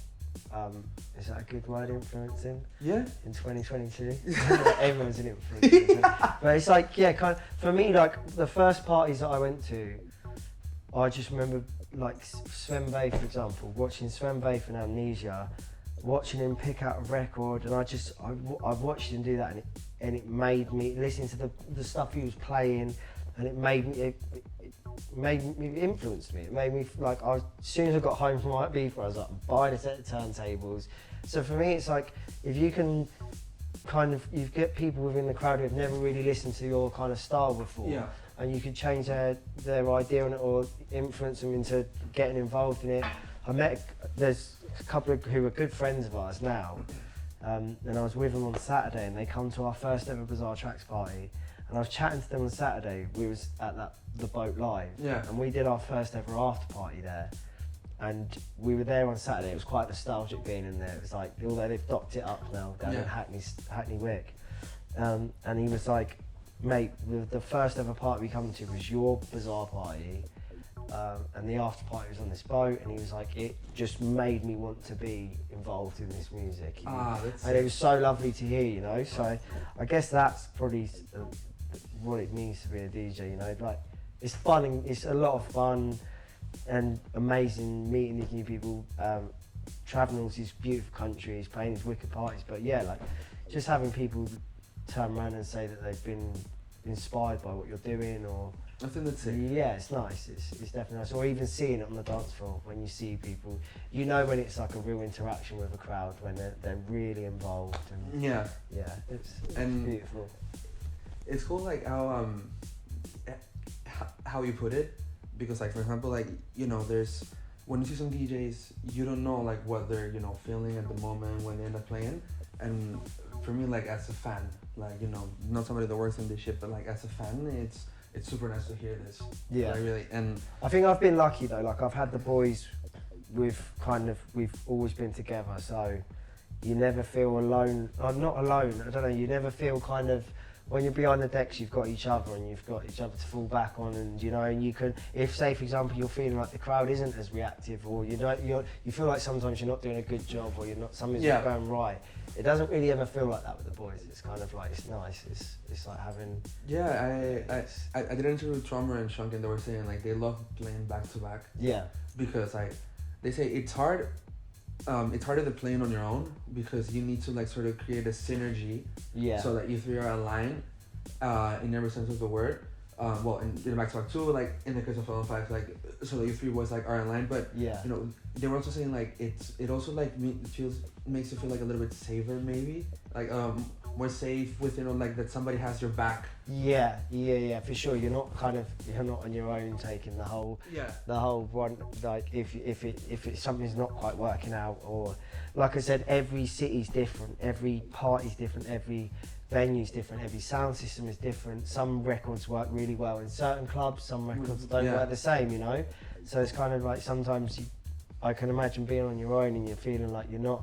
Is that a good word, influencing? Yeah. In 2022, everyone's an influencer. But it's like, kind of, for me, like the first parties that I went to, I just remember like Sven Bay, for example, watching Sven Bay from Amnesia, watching him pick out a record, and I've watched him do that, and it made me listen to the stuff he was playing, and it influenced me. It made me like, as soon as I got home from Ibiza, I was like, buying a set of turntables. So for me, it's like, if you can you get people within the crowd who have never really listened to your kind of style before, and you can change their idea on it or influence them into getting involved in it. There's a couple who are good friends of ours now, and I was with them on Saturday, and they come to our first ever Bizarre Tracks party, and I was chatting to them on Saturday. We was at the Boat Live, and we did our first ever after party there, and we were there on Saturday. It was quite nostalgic being in there. It was like, although they've docked it up now down in Hackney Wick, and he was like, mate, the first ever party we come to was your Bizarre party, and the after party was on this boat, and he was like, it just made me want to be involved in this music. And it was so lovely to hear, So I guess that's probably what it means to be a DJ, Like, it's fun, and it's a lot of fun and amazing meeting these new people, traveling all these beautiful countries, playing these wicked parties. But yeah, like, just having people turn around and say that they've been inspired by what you're doing, or I think that's it. Yeah, it's nice. It's definitely nice. Or even seeing it on the dance floor, when you see people, when it's like a real interaction with a crowd, when they're really involved. And it's beautiful. It's cool, like how you put it, because like, for example, like, there's, when you see some DJs, you don't know like what they're feeling at the moment when they end up playing, and for me, like, as a fan, like, not somebody that works in this shit, but like, as a fan, it's super nice to hear this. Yeah. Like, really, and I think I've been lucky though. Like, I've had the boys we've always been together. So you never feel alone. Not alone. I don't know. You never feel kind of. When you're behind the decks, you've got each other and you've got each other to fall back on, and you know, and you can, if say for example you're feeling like the crowd isn't as reactive, or you feel like sometimes you're not doing a good job, or something's not going right. It doesn't really ever feel like that with the boys. It's kind of like, it's nice. It's like having. Yeah, I did an interview with Trummer and Shunk, and they were saying like they love playing back to back. Yeah. Because like they say it's hard. It's harder than playing on your own because you need to like sort of create a synergy. Yeah. So that you three are aligned, in every sense of the word. Well, in the back to back too, like in the case of Fallen 5, like so that you three boys like are aligned. But yeah, you know, they were also saying like it also like makes you feel like a little bit safer, maybe like more safe with, you know, like that somebody has your back. Yeah, for sure. You're not on your own taking the whole one. Like if something's not quite working out, or like I said, every city's different, every party's different, every venue's different, every sound system is different. Some records work really well in certain clubs, some records don't work the same, you know. So it's kind of like sometimes I can imagine being on your own and you're feeling like you're not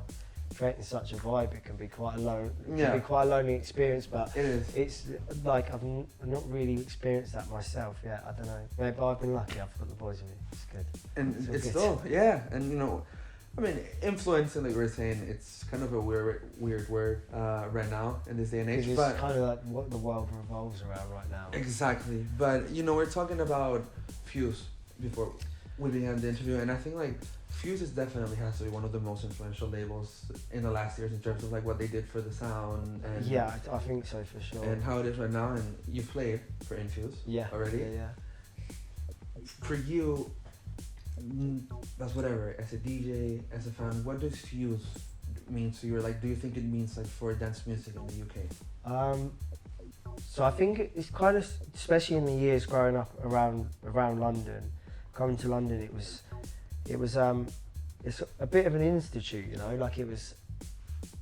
creating such a vibe. It can be quite a lonely experience, but it is. It's like I've not really experienced that myself yet. I don't know. Maybe I've been lucky. I've got the boys with me. It's good. And it's dope. Yeah, and you know, I mean, influencing, like we were saying, it's kind of a weird word right now in this day and age. It's kind of like what the world revolves around right now. Exactly. But you know, we're talking about Fuse before we began the interview, and I think like Fuse is definitely has to be one of the most influential labels in the last years in terms of like what they did for the sound. And yeah, I think so for sure. And how it is right now, and you played for Infuse already. Yeah. For you, that's whatever. As a DJ, as a fan, what does Fuse mean to you? Like, do you think it means like for dance music in the UK? So I think it's kind of, especially in the years growing up around London, coming to London, it's a bit of an institute, you know. Like it was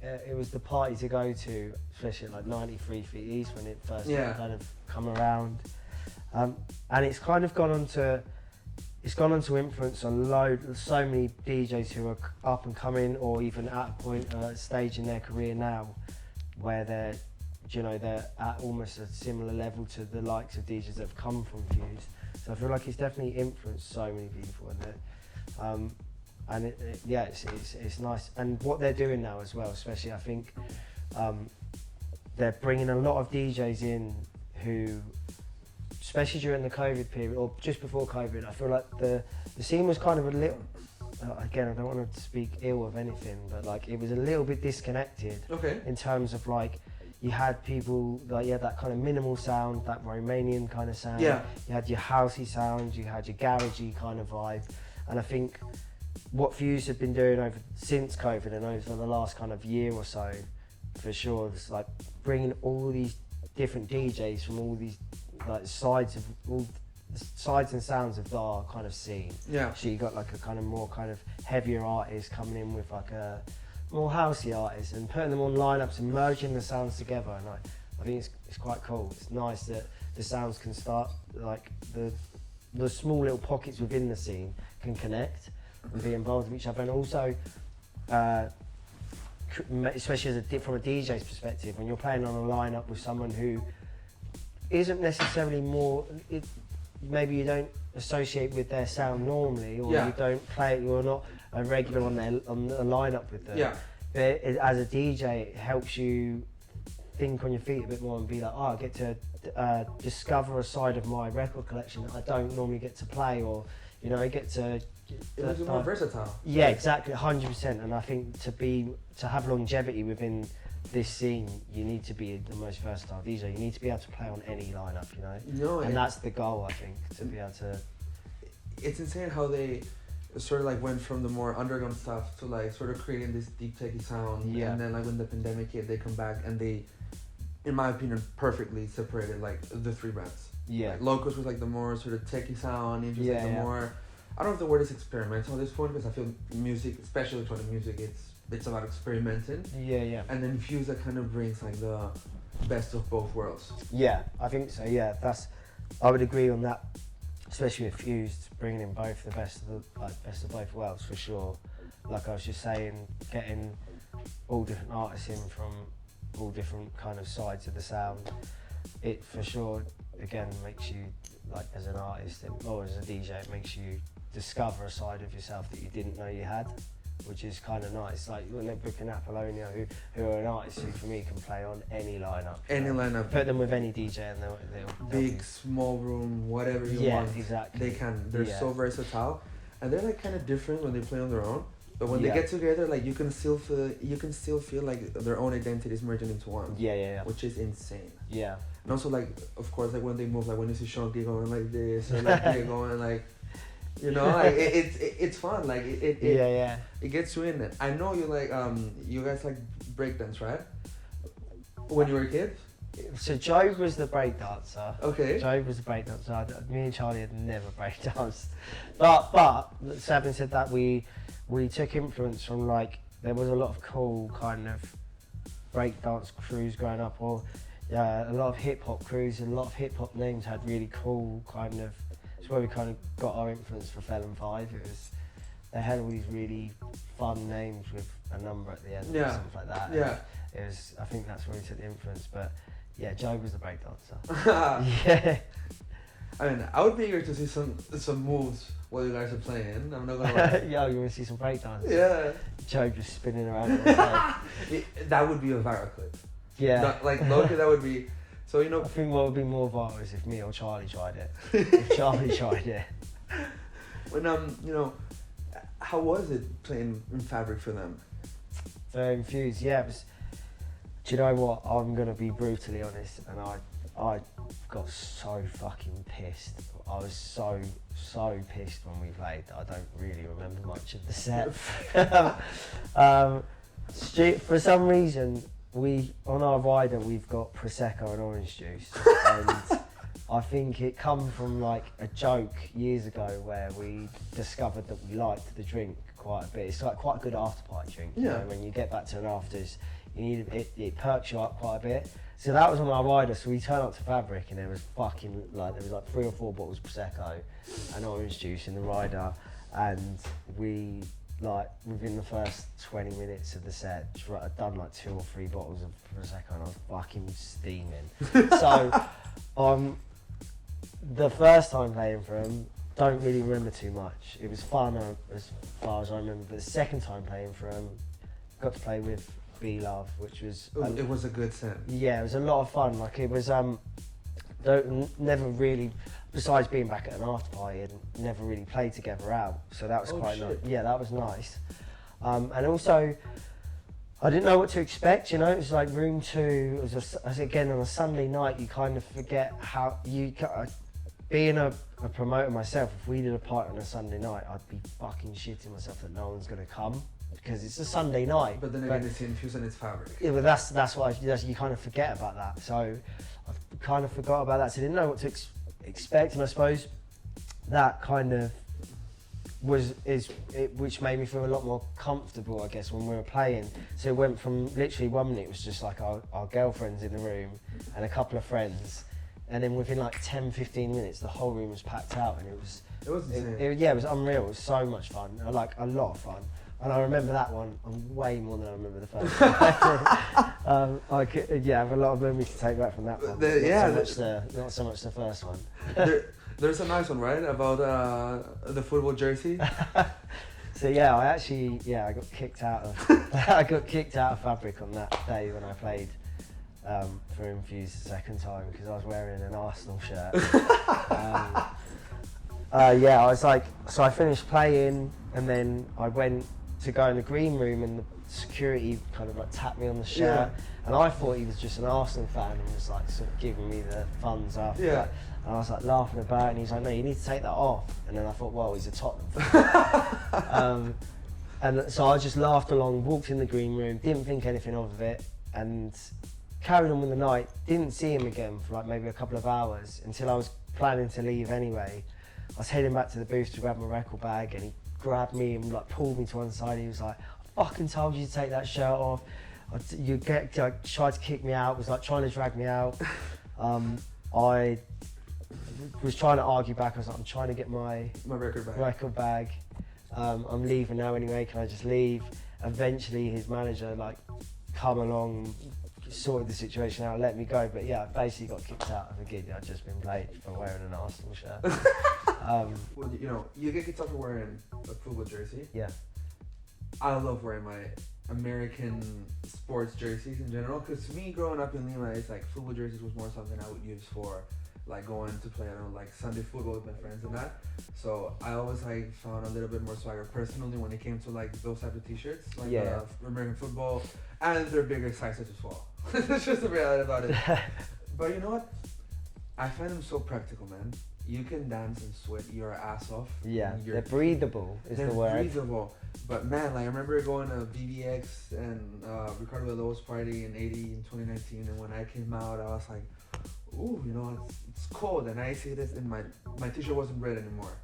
the party to go to, especially at like 93 Feet East when it first kind of come around, and it's kind of gone on to influence on so many DJs who are up and coming, or even at a stage in their career now where they're at almost a similar level to the likes of DJs that have come from Fuse. So I feel like it's definitely influenced so many people in it. And it's nice. And what they're doing now as well, especially I think they're bringing a lot of DJs in who, especially during the COVID period or just before COVID, I feel like the scene was kind of a little, again, I don't want to speak ill of anything, but like it was a little bit disconnected in terms of like, you had people like, you had that kind of minimal sound, that Romanian kind of sound. Yeah. You had your housey sound, you had your garagey kind of vibe. And I think what Fuse have been doing since COVID and over the last kind of year or so, for sure, is like bringing all these different DJs from all these like sides and sounds of our kind of scene. Yeah. So you got like a kind of more kind of heavier artist coming in with like a more housey artists and putting them on lineups and merging the sounds together, and I think it's quite cool. It's nice that the sounds can start, like the small little pockets within the scene can connect and be involved with each other, and also especially from a DJ's perspective, when you're playing on a lineup with someone who isn't necessarily maybe you don't associate with their sound normally, or you don't play, you're not a regular on the lineup with them. Yeah. But as a DJ, it helps you think on your feet a bit more and be like, I get to discover a side of my record collection that I don't normally get to play, or I get to. It makes you more versatile. Yeah, exactly, 100%. And I think to have longevity within this scene, you need to be the most versatile DJ. You need to be able to play on any lineup, and that's the goal, I think, to be able to. It's insane how they sort of like went from the more underground stuff to like sort of creating this deep techy sound, and then like when the pandemic hit, they come back and they, in my opinion, perfectly separated like the three brands. Yeah, like, Locos was like the more sort of techy sound, Infuse like the more. I don't know if the word is experimental at this point, because I feel music, especially electronic music, it's about experimenting. Yeah. And then Fuse that kind of brings like the best of both worlds. Yeah, I think so. Yeah, I would agree on that, especially with Fuse bringing in both the best of both worlds for sure. Like I was just saying, getting all different artists in from all different kind of sides of the sound. It for sure, again, makes you, like as an artist or as a DJ, it makes you discover a side of yourself that you didn't know you had, which is kind of nice. Like when they're booking Apollonia, who are an artist who for me can play on any lineup. Any lineup. Put them with any DJ and they'll big, small room, whatever you want. Yeah, exactly. They can. They're so versatile, and they're like kind of different when they play on their own. But when they get together, like you can still feel like their own identity is merging into one. Yeah. Which is insane. Yeah. And also, like, of course, like when they move, like when you see Shonky going like this, or like they're going like, you know, like it's fun. Like it gets you in it. I know you like you guys like breakdance, right? When you were a kid. So Jhoebi was the breakdancer. Okay. Jhoebi was the breakdancer. Me and Charlie had never breakdanced, but having said that, we took influence from, like, there was a lot of cool kind of breakdance crews growing up, or a lot of hip hop crews, and a lot of hip hop names had really cool kind of. It's where we kind of got our influence for Felon 5. They had all these really fun names with a number at the end, or something like that. Yeah. And it was. I think that's where we took the influence, but yeah, Jhoebi was the breakdancer. Yeah. I mean, I would be eager to see some moves while you guys are playing. I'm not gonna lie. Yo, you want to see some breakdance? Yeah. Jhoebi just spinning around on his head. That would be a viral clip. Yeah. Like, local, that would be. So, you know. I think what would be more viral is if me or Charlie tried it. If Charlie tried it. When, you know, how was it playing in Fabric for them? Very infused, yeah. It was, do you know what? I'm going to be brutally honest, and I got so fucking pissed. I was so pissed when we played that I don't really remember much of the set. For some reason, on our rider we've got Prosecco and orange juice, and I think it come from like a joke years ago where we discovered that we liked the drink quite a bit. It's like quite a good after party drink. You know, when you get back to an afters, you need it perks you up quite a bit. So that was on our rider. So we turned up to Fabric and there was like 3 or 4 bottles of Prosecco and orange juice in the rider, and we, like, within the first 20 minutes of the set, I'd done like 2 or 3 bottles of Prosecco and I was fucking steaming. So the first time playing for him, don't really remember too much. It was fun as far as I remember, but the second time playing for him, got to play with B Love, which was... it was a good set. Yeah, it was a lot of fun. Like, it was never really, besides being back at an after party, and never really played together out. So that was quite nice. Yeah, that was nice. And also, I didn't know what to expect, you know. It was like room 2. It was again on a Sunday night. You kind of forget how you. Being a promoter myself, if we did a party on a Sunday night, I'd be fucking shitting myself that no one's gonna come because it's a Sunday night. But then again, it's infused and it's Fabric. Yeah, but that's what you kind of forget about that. So I kind of forgot about that. So I didn't know what to expect, and I suppose that kind of which made me feel a lot more comfortable, I guess, when we were playing. So it went from literally 1 minute it was just like our girlfriends in the room and a couple of friends, and then within like 10-15 minutes the whole room was packed out, and it was insane. It was unreal. It was so much fun, like a lot of fun. And I remember that one way more than I remember the first one. I have a lot of memories to take back from that one. Not so much the first one. There's a nice one, right, about the football jersey. So yeah, I got kicked out of Fabric on that day when I played for Infuse the second time because I was wearing an Arsenal shirt. I was like, so I finished playing and then I went to go in the green room and the security kind of like tapped me on the shirt, and I thought he was just an Arsenal fan and was like sort of giving me the thumbs up. And I was like laughing about it, and he's like, no, you need to take that off. And then I thought, well, he's a Tottenham fan. And so I just laughed along, walked in the green room, didn't think anything of it, and carried on with the night. Didn't see him again for like maybe a couple of hours until I was planning to leave anyway. I was heading back to the booth to grab my record bag, and he grabbed me and like pulled me to one side. He was like, I fucking told you to take that shirt off. Tried to kick me out, was like trying to drag me out. I was trying to argue back. I was like, I'm trying to get my record bag. I'm leaving now anyway, can I just leave? eventually his manager like come along, sorted the situation out, let me go. But yeah, I basically got kicked out of a gig I'd just been played for wearing an Arsenal shirt. Well, you know, you get kicked out for wearing a football jersey. Yeah. I love wearing my American sports jerseys in general, because to me, growing up in Lima, it's like football jerseys was more something I would use for like going to play, I don't know, like Sunday football with my friends and that. So I always like found a little bit more swagger personally when it came to like those type of t-shirts, like American football, and their bigger sizes as well. That's just the reality about it. But you know what? I find them so practical, man. You can dance and sweat your ass off. Yeah, they're breathable is the word. They're breathable. But man, like I remember going to BBX and Ricardo Velo's party in 2019, and when I came out, I was like, ooh, you know, it's cold, and I see this, and my t-shirt wasn't red anymore.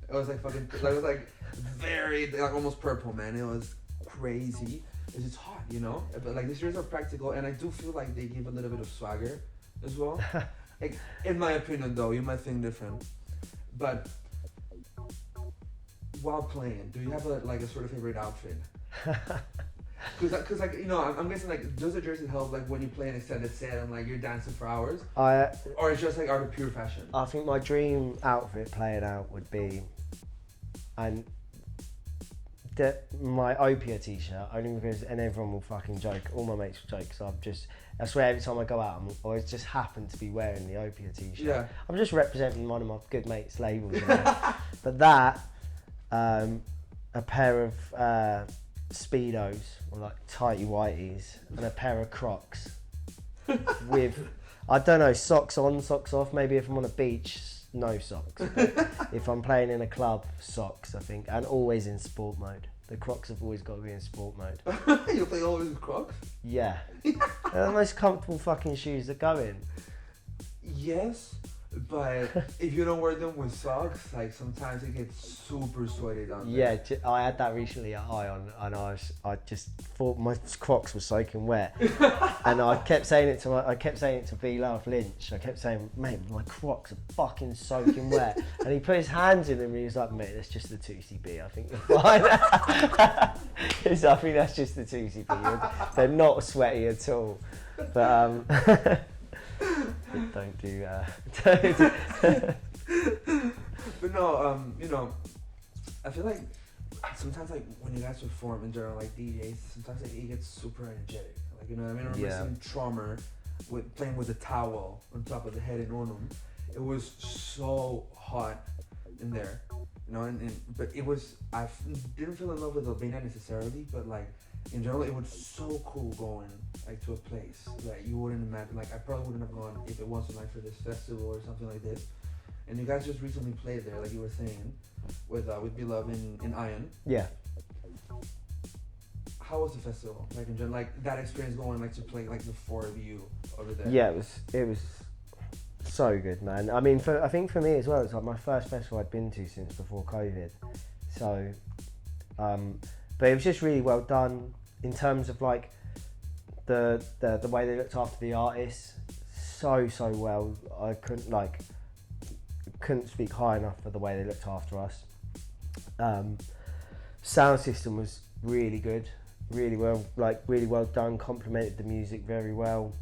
It was like fucking, like, it was like very, like almost purple, man. It was crazy. It's hot, you know? But like these shirts are practical, and I do feel like they give a little bit of swagger as well. Like, in my opinion, though, you might think different. But while playing, do you have a sort of favorite outfit? Because like, you know, I'm guessing like, does the jersey help like when you play an extended set and like you're dancing for hours? Or it's just like out of pure fashion? I think my dream outfit playing out would be, and my Opia t-shirt, only because, and everyone will fucking joke, all my mates will joke, so I swear every time I go out, I always just happen to be wearing the Opia t-shirt. Yeah. I'm just representing one of my good mates' labels. You know? But that, a pair of Speedos, or like tighty whities, and a pair of Crocs with, I don't know, socks on, socks off. Maybe if I'm on a beach, no socks. But if I'm playing in a club, socks, I think, and always in sport mode. The Crocs have always got to be in sport mode. You play always with Crocs? Yeah. They're the most comfortable fucking shoes that go in. Yes, but if you don't wear them with socks, like sometimes it gets super sweaty down there. Yeah, I had that recently at Ion, and I just thought my Crocs were soaking wet, and I kept saying it to V-Love Lynch. I kept saying, mate, my Crocs are fucking soaking wet, and he put his hands in them, and he was like, mate, that's just the 2CB. I think you're fine. I think that's just the 2CB. They're not sweaty at all, but don't do But no, you know, I feel like sometimes like when you guys perform in general, like DJs, sometimes like, it gets super energetic. Like, you know what I mean? I remember seeing Traumer playing with a towel on top of the head in Onum. It was so hot in there, you know, but it was, I didn't feel in love with Albania necessarily, but like in general it was so cool going like to a place that you wouldn't imagine. Like I probably wouldn't have gone if it wasn't like for this festival or something like this. And you guys just recently played there, like you were saying, with Beloved in Ion. Yeah. How was the festival? Like in general, like that experience going like to play like the four of you over there. Yeah, it was so good, man. I mean, I think for me as well, it's like my first festival I'd been to since before COVID. So, but it was just really well done in terms of like the way they looked after the artists. So well. I couldn't speak high enough for the way they looked after us. Sound system was really good, really well done, complemented the music very well.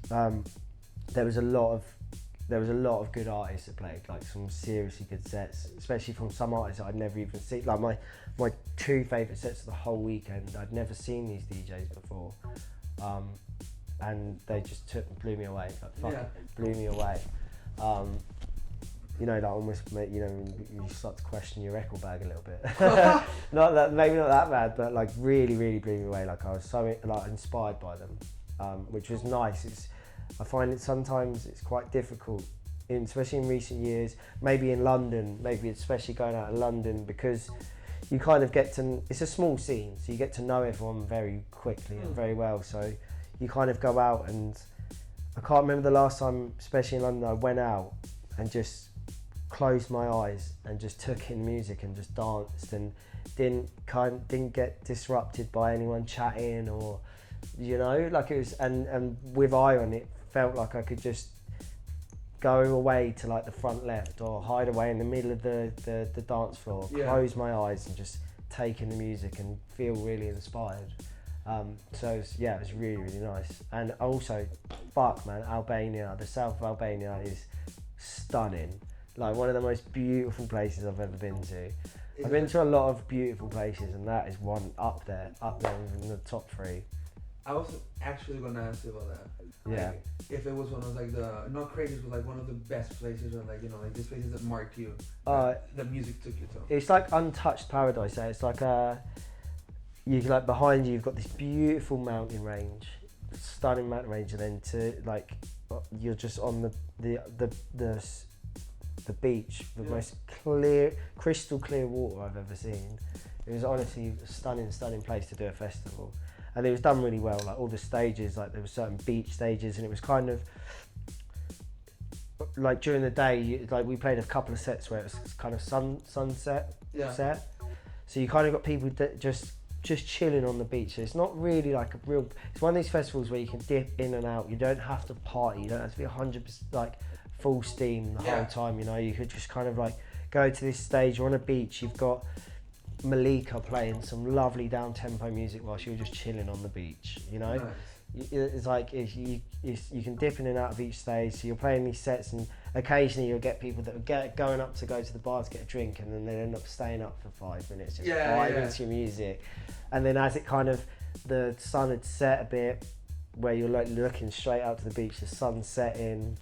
There was a lot of good artists that played, like some seriously good sets, especially from some artists that I'd never even seen. Like my two favourite sets of the whole weekend, I'd never seen these DJs before, and they just blew me away. Blew me away. You know, that almost, you know, you start to question your record bag a little bit. Maybe not that bad, but like really blew me away. Like I was so like inspired by them, which was nice. I find it sometimes it's quite difficult, especially in recent years. Maybe in London, maybe especially going out of London, because you kind of get to. It's a small scene, so you get to know everyone very quickly and very well. So you kind of go out, and I can't remember the last time, especially in London, I went out and just closed my eyes and just took in music and just danced and didn't get disrupted by anyone chatting, or you know, like it was. And with Ion, it felt like I could just go away to like the front left or hide away in the middle of the dance floor, close my eyes and just take in the music and feel really inspired. So it was really, really nice. And also, fuck man, Albania, the south of Albania is stunning. Like one of the most beautiful places I've ever been to. I've been to a lot of beautiful places, and that is one up there in the top 3. I was actually gonna ask you about that. Yeah. Like, if it was one of like the not craziest, but like one of the best places, or like like these places that marked you, the music took you to. It's like untouched paradise. So it's like behind you, you've got this beautiful mountain range, stunning mountain range, and then you're just on the beach, the most clear, crystal clear water I've ever seen. It was honestly a stunning place to do a festival, and it was done really well. Like all the stages, like there were certain beach stages, and it was kind of like during the day, like we played a couple of sets where it was kind of sunset set. So you kind of got people that just chilling on the beach. So it's not really like it's one of these festivals where you can dip in and out. You don't have to party. You don't have to be 100% like full steam the whole time. You could just kind of like go to this stage. You're on a beach. You've got Malika playing some lovely down tempo music whilst you're just chilling on the beach. Nice. It's like you can dip in and out of each stage. So you're playing these sets, and occasionally you'll get people that are going up to go to the bar to get a drink, and then they end up staying up for 5 minutes just vibing to your music. And then as it kind of the sun had set a bit, where you're like looking straight out to the beach, the sun's setting,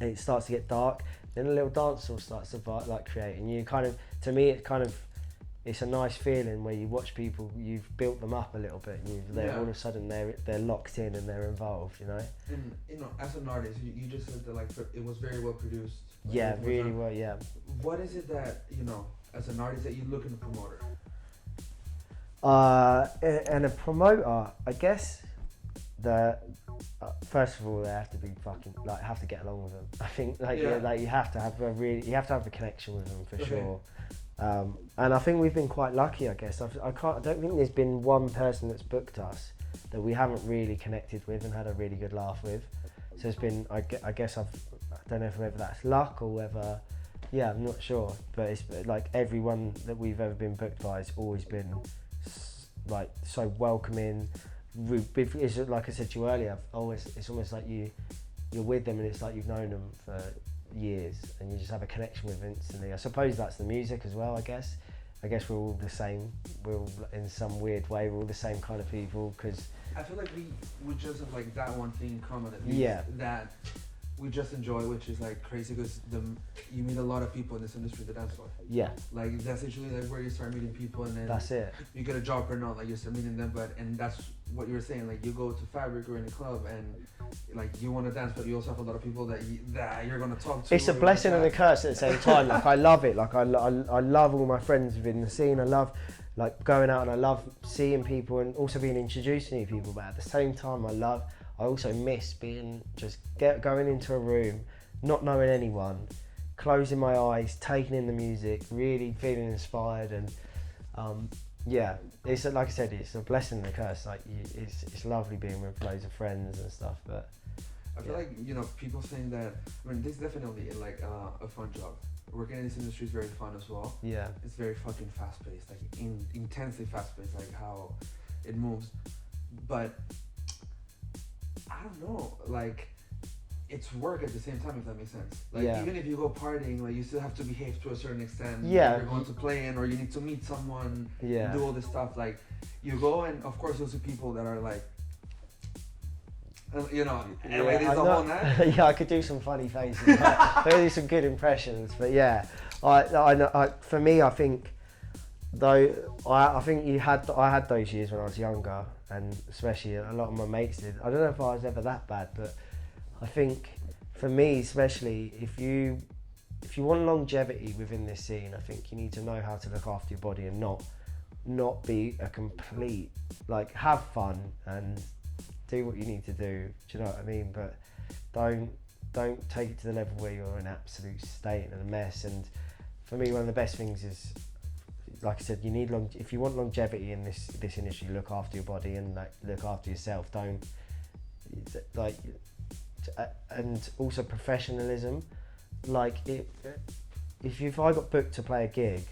and it starts to get dark. Then a little dance hall starts to like create, and you kind of, to me, it's a nice feeling where you watch people, you've built them up a little bit, and all of a sudden they're locked in and they're involved, And as an artist, you just said that like it was very well produced. Like, really well, yeah. What is it that as an artist that you look in a promoter? And a promoter, I guess that first of all they have to be have to get along with them. I think you have to have a connection with them for sure. And I think we've been quite lucky, I guess. I don't think there's been one person that's booked us that we haven't really connected with and had a really good laugh with. So it's been, I guess I don't know if whether that's luck or whether, I'm not sure. But it's like everyone that we've ever been booked by has always been like so welcoming. It's like I said to you earlier, it's almost like you're with them and it's like you've known them for years and you just have a connection with them instantly. I suppose that's the music as well. I guess we're all the same. We're all, in some weird way, we're all the same kind of people, because I feel like we just have like that one thing in common, at least, that we just enjoy, which is like crazy, because you meet a lot of people in this industry, the dance floor. Yeah. Like that's literally like where you start meeting people, and then that's it. You get a job or not, like you start meeting them, and that's what you were saying. Like you go to Fabric or in a club, and like you want to dance, but you also have a lot of people that you're gonna talk to. It's a blessing and a curse at the same time. Like I love it. Like I love all my friends within the scene. I love like going out, and I love seeing people and also being introduced to new people. But at the same time, I also miss being going into a room, not knowing anyone, closing my eyes, taking in the music, really feeling inspired, and it's like I said, it's a blessing and a curse. Like it's lovely being with loads of friends and stuff. But I feel like people saying that. I mean, this is definitely like a fun job. Working in this industry is very fun as well. Yeah, it's very fucking fast paced, like intensely fast paced, like how it moves. But I don't know, like it's work at the same time, if that makes sense. Like even if you go partying, like you still have to behave to a certain extent. Yeah, you're going to play in, or you need to meet someone. Yeah, do all this stuff. Like you go, and of course those are people that are like, I could do some funny faces. I could do some good impressions, but I know. For me, I think though, I think I had those years when I was younger, and especially a lot of my mates did. I don't know if I was ever that bad, but I think for me, especially if you want longevity within this scene, I think you need to know how to look after your body and not be a complete, like, have fun and do what you need to do. Do you know what I mean? But don't take it to the level where you're an absolute state and a mess. And for me, one of the best things is, like I said, you need if you want longevity in this industry, look after your body and like look after yourself. Don't like, and also professionalism. Like if I got booked to play a gig,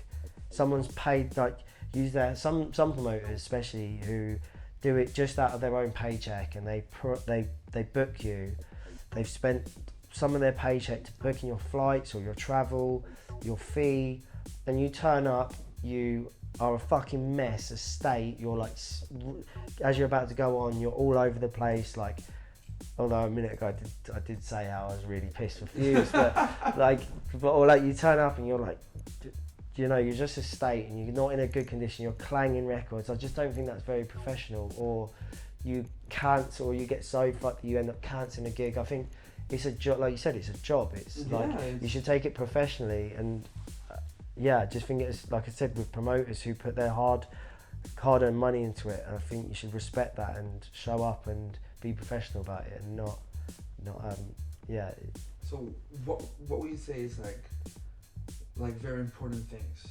someone's paid, like use their some promoters, especially who do it just out of their own paycheck, and they book you. They've spent some of their paycheck to booking your flights or your travel, your fee, and you turn up, you are a fucking mess, a state. You're like, as you're about to go on, you're all over the place. Like, although a minute ago I did say how I was really pissed for views, but you turn up and you're like, you know, you're just a state and you're not in a good condition. You're clanging records. I just don't think that's very professional. Or you cancel, or you get so fucked that you end up cancelling a gig. I think it's a job, like you said, it's a job. It's you should take it professionally, and I just think it's, like I said, with promoters who put their hard-earned money into it, and I think you should respect that and show up and be professional about it, and not. So what would you say is like very important things,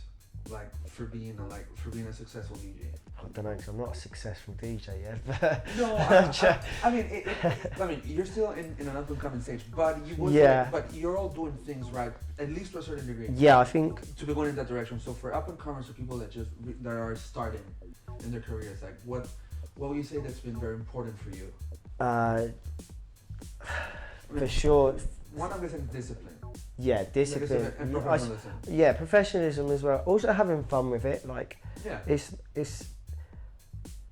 like for being a successful DJ? I don't know, because I'm not a successful DJ yet. But no, I mean, you're still in an up and coming stage, but but you're all doing things right, at least to a certain degree. Yeah, I think to be going in that direction. So for up and comers, or people that that are starting in their careers, like what would you say that's been very important for you? For sure. One of them is discipline. Yeah, discipline. And professionalism. Professionalism as well. Also having fun with it. Like,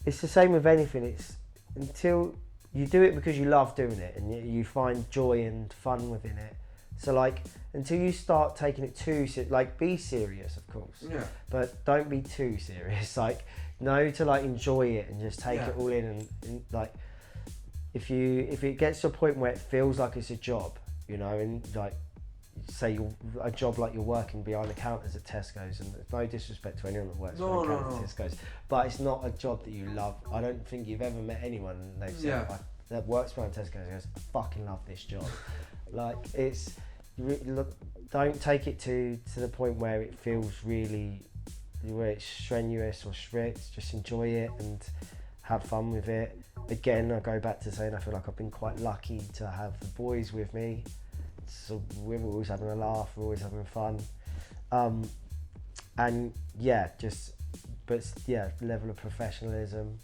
it's the same with anything. It's until you do it because you love doing it and you find joy and fun within it. So like, until you start taking it too like, be serious, of course. Yeah. But don't be too serious. Like, know to like enjoy it and just take it all in, and like, if it gets to a point where it feels like it's a job, you know, and like, say a job like you're working behind the counters at Tesco's, and there's no disrespect to anyone that works behind the counters at Tesco's, but it's not a job that you love. I don't think you've ever met anyone that works behind Tesco's and goes, I fucking love this job. Like, don't take it to the point where it feels really, where it's strenuous or strict. Just enjoy it and have fun with it. Again, I go back to saying I feel like I've been quite lucky to have the boys with me. So we're always having a laugh, we're always having fun. Level of professionalism.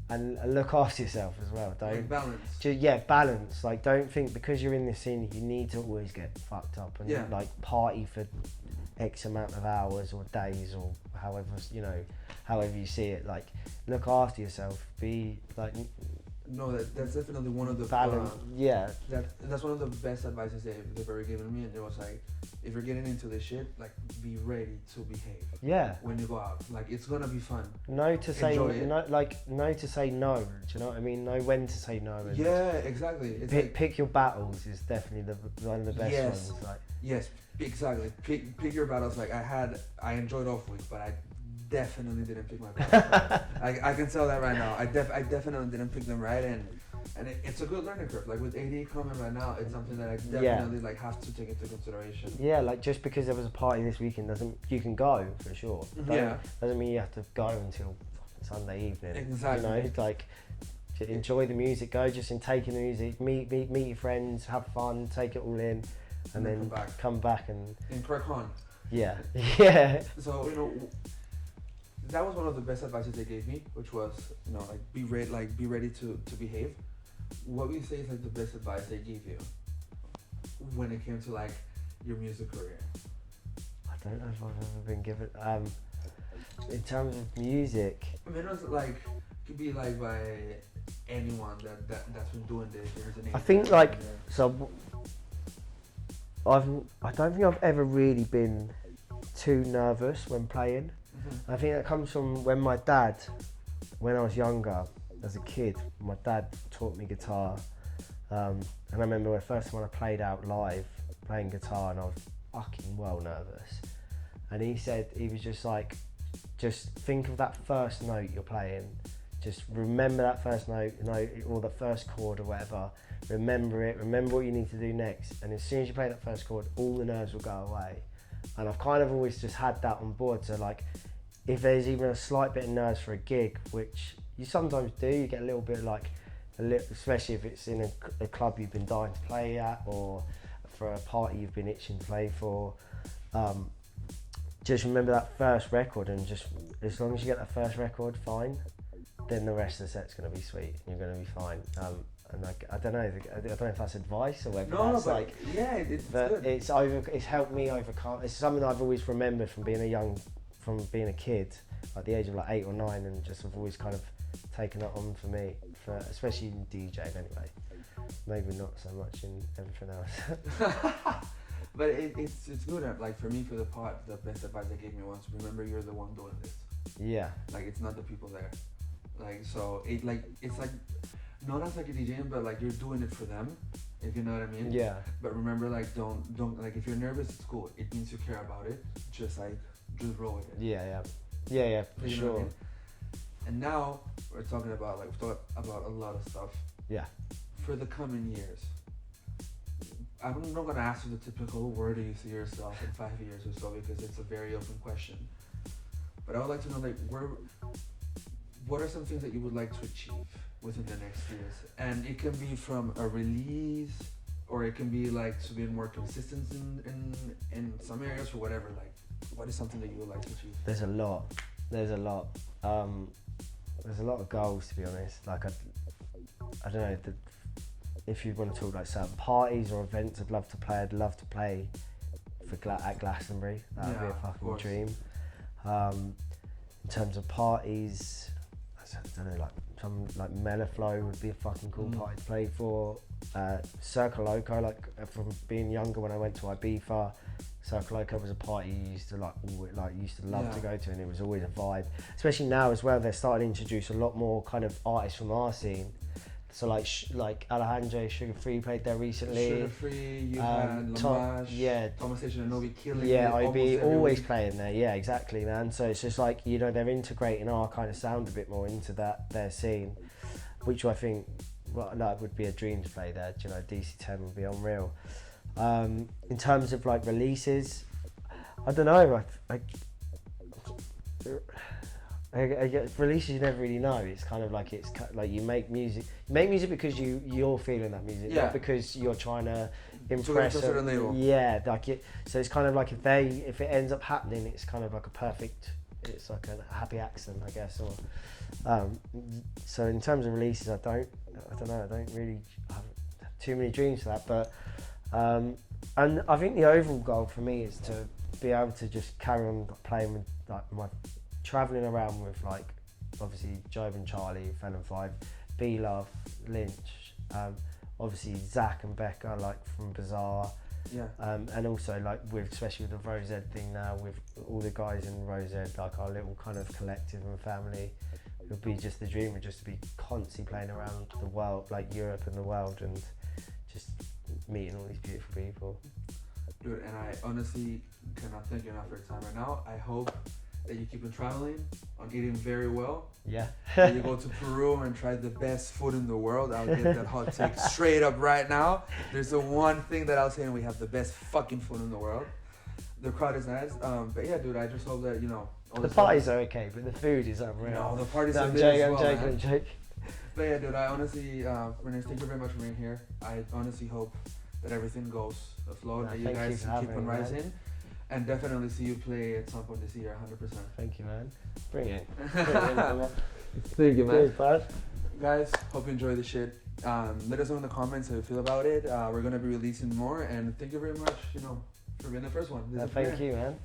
And look after yourself as well. Don't balance. Balance. Like, don't think because you're in this scene you need to always get fucked up and like party for X amount of hours or days or however you see it. Like, look after yourself. Be like. No, that's definitely one of the balance. That's one of the best advices they've ever given me, and it was like, if you're getting into this shit, like, be ready to behave. Yeah. When you go out, like, it's gonna be fun. Know to say no. Do you know what I mean? Know when to say no. And exactly. Pick your battles is definitely one of the best ones. Like. Yes, exactly. Pick your battles. Like, I enjoyed off week, but I definitely didn't pick my battles. I can tell that right now. I definitely didn't pick them right, and it's a good learning curve. Like, with AD coming right now, it's something that I definitely like have to take into consideration. Yeah, like, just because there was a party this weekend you can go for sure. Doesn't mean you have to go until Sunday evening. Exactly. You know, like, enjoy the music, go just in taking the music, meet your friends, have fun, take it all in, and then come back and crack on. Yeah. So, you know, that was one of the best advices they gave me, which was, you know, like, be ready to behave. What would you say is like the best advice they gave you when it came to like your music career? I don't know if I've ever been given in terms of music. I mean, it was like, could be like by anyone that's been doing this. I think like I don't think I've ever really been too nervous when playing. I think that comes from when my dad, when I was younger, as a kid, my dad taught me guitar. And I remember the first time I played out live, playing guitar, and I was fucking well nervous. And he said, he was just like, just think of that first note you're playing. Just remember that first note, or the first chord or whatever. Remember it, remember what you need to do next. And as soon as you play that first chord, all the nerves will go away. And I've kind of always just had that on board. So like, if there's even a slight bit of nerves for a gig, which you sometimes do, you get a little bit like, especially if it's in a club you've been dying to play at, or for a party you've been itching to play for. just remember that first record, and just as long as you get that first record, fine. Then the rest of the set's going to be sweet. And you're going to be fine. And I don't know if that's advice or whether that's like. Yeah, it's but good. It's helped me overcome. It's something I've always remembered from being a kid, at the age of like 8 or 9, and just have always kind of taken it on for me, especially in DJing anyway. Maybe not so much in everything else. But it's good. Like for me, for the pod, the best advice they gave me was, remember you're the one doing this. Yeah. Like it's not the people there. Like so it's like not as like a DJing, but like you're doing it for them, if you know what I mean. Yeah. But remember, like don't like, if you're nervous, it's cool. It means you care about it. Just roll with it. Yeah, for you know sure. what I mean? And now we've talked about a lot of stuff. Yeah. For the coming years, I'm not gonna ask you the typical where do you see yourself in 5 years or so, because it's a very open question. But I would like to know, like, what are some things that you would like to achieve within the next years? And it can be from a release, or it can be like to be more consistent in some areas, or whatever. Like, what is something that you would like to achieve? There's a lot. There's a lot of goals, to be honest. Like I don't know. If you want to talk like certain parties or events, I'd love to play at Glastonbury. That would be a fucking dream. In terms of parties, I don't know, like some like Melaflow would be a fucking cool party to play for. Circle Loco, like from being younger when I went to Ibiza, Circle Loco was a party you used to love to go to, and it was always a vibe. Especially now as well, they're starting to introduce a lot more kind of artists from our scene. So like Alejandro Sugar Free played there recently. Sugar Free, you had Lamash, Thomas H. and Novi killing it. Yeah, IB always playing there. Yeah, exactly, man. So it's just like, you know, they're integrating our kind of sound a bit more into their scene, which I think, well, that would be a dream to play there. You know, DC10 would be unreal. In terms of like releases, I don't know. I releases, you never really know. It's kind of like, you make music because you're feeling that music, not because you're trying to impress a certain label. Yeah, like it. So it's kind of like if it ends up happening, it's kind of like it's like a happy accident, I guess. Or so in terms of releases, I don't know. I don't really have too many dreams for that, but and I think the overall goal for me is to be able to just carry on playing with like travelling around with, like, obviously Jhoebi and Charleze, Felon 5, B-Love, Lynch, obviously Zach and Becca, like from Bizarre, and also like especially with the Rose Ed thing now, with all the guys in Rose Ed, like our little kind of collective and family. It would be just the dream, would just to be constantly playing around the world, like Europe and the world, and just meeting all these beautiful people. Dude, and I honestly cannot thank you enough for your time right now. I hope that you keep on traveling, on eating very well. Yeah. You go to Peru and try the best food in the world. I'll get that hot take straight up right now. There's the one thing that I'll say, and we have the best fucking food in the world. The crowd is nice. But yeah, dude, I just hope that, you know. The parties are okay, but the food is unreal. No, the parties are lit as well, I'm joking. But yeah, dude, I honestly, Rayner, thank you very much for being here. I honestly hope that everything goes afloat, that you guys keep on rising. Man. And definitely see you play at some point this year, 100%. Thank you, man. Bring it. Thank you, man. Cheers, bud. Guys, hope you enjoy the shit. Let us know in the comments how you feel about it. We're going to be releasing more. And thank you very much, you know, for being the first one. Thank you, man.